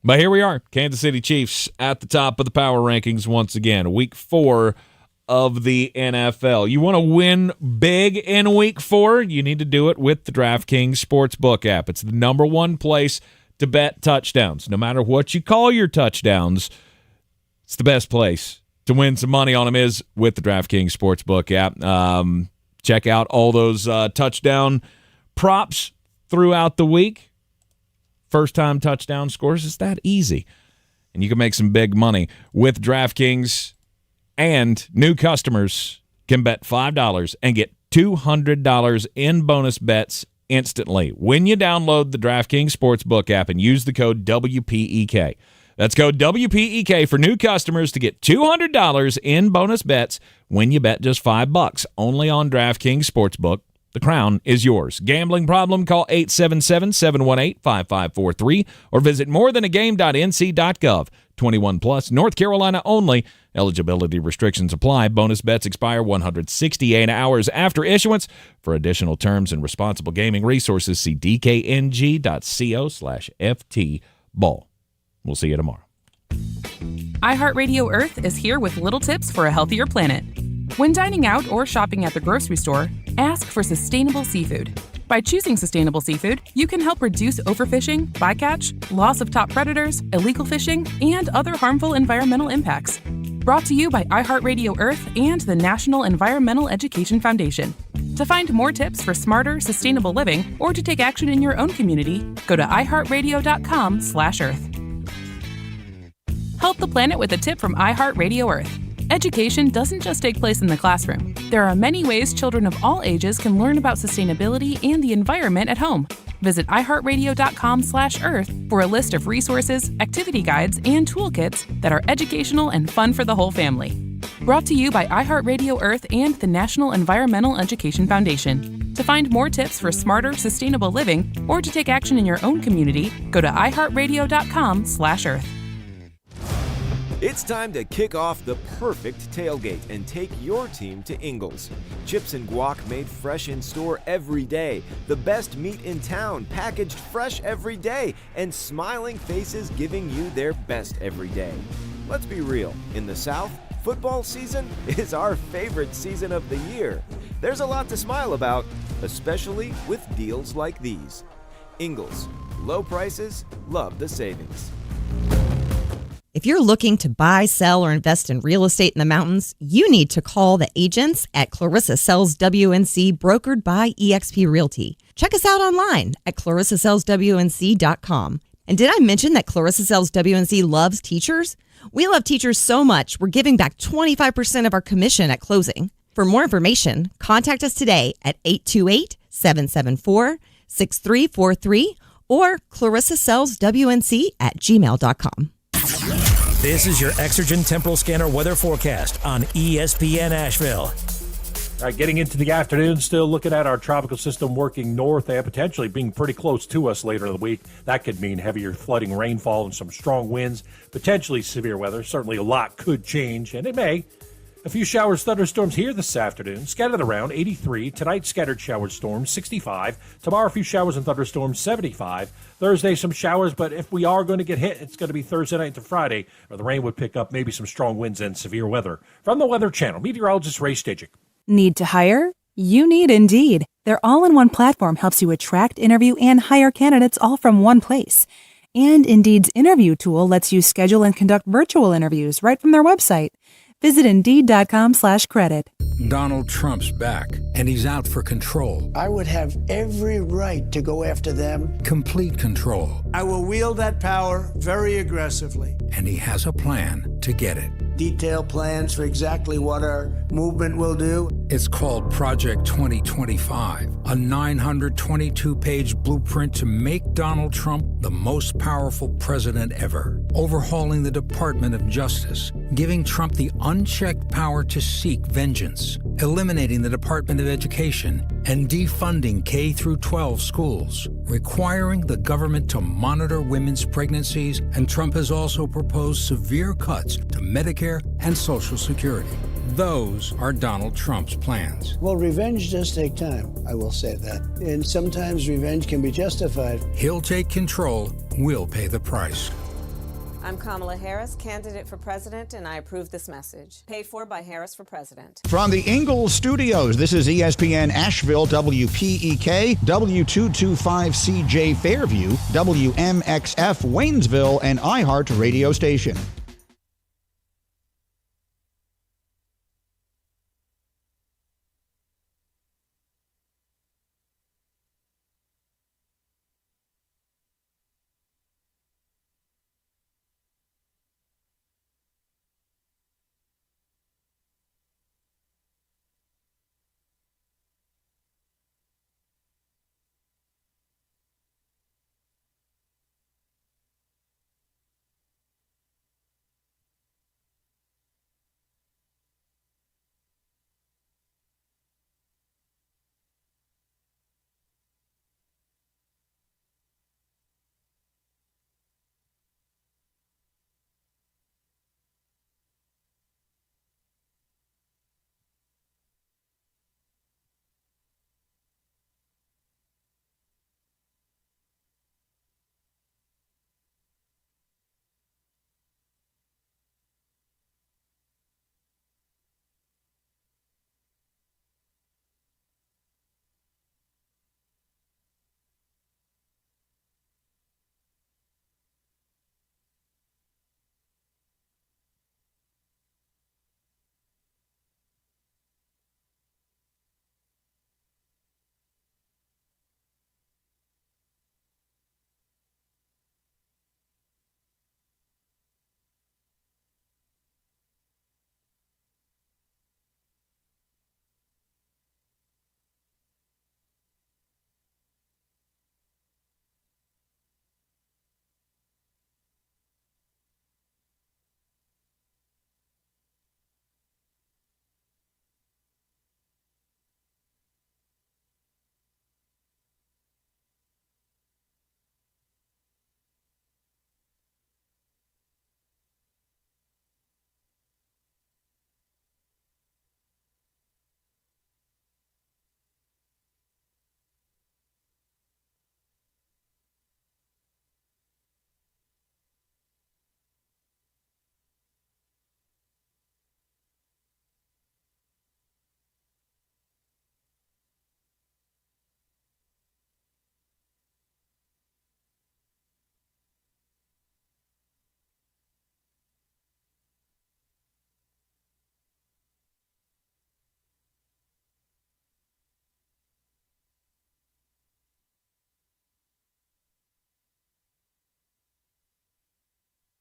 But here we are, Kansas City Chiefs at the top of the power rankings once again. Week 4 of the NFL. You want to win big in Week 4? You need to do it with the DraftKings Sportsbook app. It's the number 1 place to bet touchdowns. No matter what you call your touchdowns, it's the best place to win some money on them is with the DraftKings Sportsbook app. Check out all those touchdown props throughout the week. First-time touchdown scores. It's that easy. And you can make some big money with DraftKings. And new customers can bet $5 and get $200 in bonus bets instantly when you download the DraftKings Sportsbook app and use the code WPEK. That's code WPEK for new customers to get $200 in bonus bets when you bet just $5 only on DraftKings Sportsbook. The crown is yours. Gambling problem? Call 877-718-5543 or visit morethanagame.nc.gov. 21 plus, North Carolina only. Eligibility restrictions apply. Bonus bets expire 168 hours after issuance. For additional terms and responsible gaming resources, see dkng.co/ftball. We'll see you tomorrow. iHeartRadio Earth is here with little tips for a healthier planet. When dining out or shopping at the grocery store, ask for sustainable seafood. By choosing sustainable seafood, you can help reduce overfishing, bycatch, loss of top predators, illegal fishing, and other harmful environmental impacts. Brought to you by iHeartRadio Earth and the National Environmental Education Foundation. To find more tips for smarter, sustainable living, or to take action in your own community, go to iHeartRadio.com/Earth. Help the planet with a tip from iHeartRadio Earth. Education doesn't just take place in the classroom. There are many ways children of all ages can learn about sustainability and the environment at home. Visit iHeartRadio.com/Earth for a list of resources, activity guides, and toolkits that are educational and fun for the whole family. Brought to you by iHeartRadio Earth and the National Environmental Education Foundation. To find more tips for smarter, sustainable living, or to take action in your own community, go to iHeartRadio.com/Earth. It's time to kick off the perfect tailgate and take your team to Ingles. Chips and guac made fresh in store every day. The best meat in town packaged fresh every day. And smiling faces giving you their best every day. Let's be real. In the South, football season is our favorite season of the year. There's a lot to smile about, especially with deals like these. Ingles. Low prices, love the savings. If you're looking to buy, sell, or invest in real estate in the mountains, you need to call the agents at Clarissa Sells WNC, brokered by eXp Realty. Check us out online at clarissasellswnc.com. And did I mention that Clarissa Sells WNC loves teachers? We love teachers so much, we're giving back 25% of our commission at closing. For more information, contact us today at 828-774-6343 or clarissasellswnc@gmail.com. This is your Exergen Temporal Scanner weather forecast on ESPN Asheville. All right, getting into the afternoon, still looking at our tropical system working north and potentially being pretty close to us later in the week. That could mean heavier flooding, rainfall, and some strong winds, potentially severe weather. Certainly a lot could change, and it may. A few showers, thunderstorms here this afternoon, scattered around 83. Tonight, scattered shower storms, 65. Tomorrow, a few showers and thunderstorms, 75. Thursday, some showers, but if we are going to get hit, it's going to be Thursday night to Friday, where the rain would pick up, maybe some strong winds and severe weather. From the Weather Channel, meteorologist Ray Stajic. Need to hire? You need Indeed. Their all-in-one platform helps you attract, interview, and hire candidates all from one place. And Indeed's interview tool lets you schedule and conduct virtual interviews right from their website. Visit Indeed.com/credit. Donald Trump's back, and he's out for control. I would have every right to go after them. Complete control. I will wield that power very aggressively. And he has a plan to get it. Detailed plans for exactly what our movement will do. It's called Project 2025, a 922-page blueprint to make Donald Trump the most powerful president ever, overhauling the Department of Justice, giving Trump the unchecked power to seek vengeance, eliminating the Department of Education, and defunding K-12 schools, requiring the government to monitor women's pregnancies, and Trump has also proposed severe cuts to Medicare and Social Security. Those are Donald Trump's plans. Well, revenge does take time, I will say that. And sometimes revenge can be justified. He'll take control, we'll pay the price. I'm Kamala Harris, candidate for president, and I approve this message. Paid for by Harris for President. From the Ingles Studios, this is ESPN Asheville, WPEK, W225CJ Fairview, WMXF Waynesville, and iHeart radio station.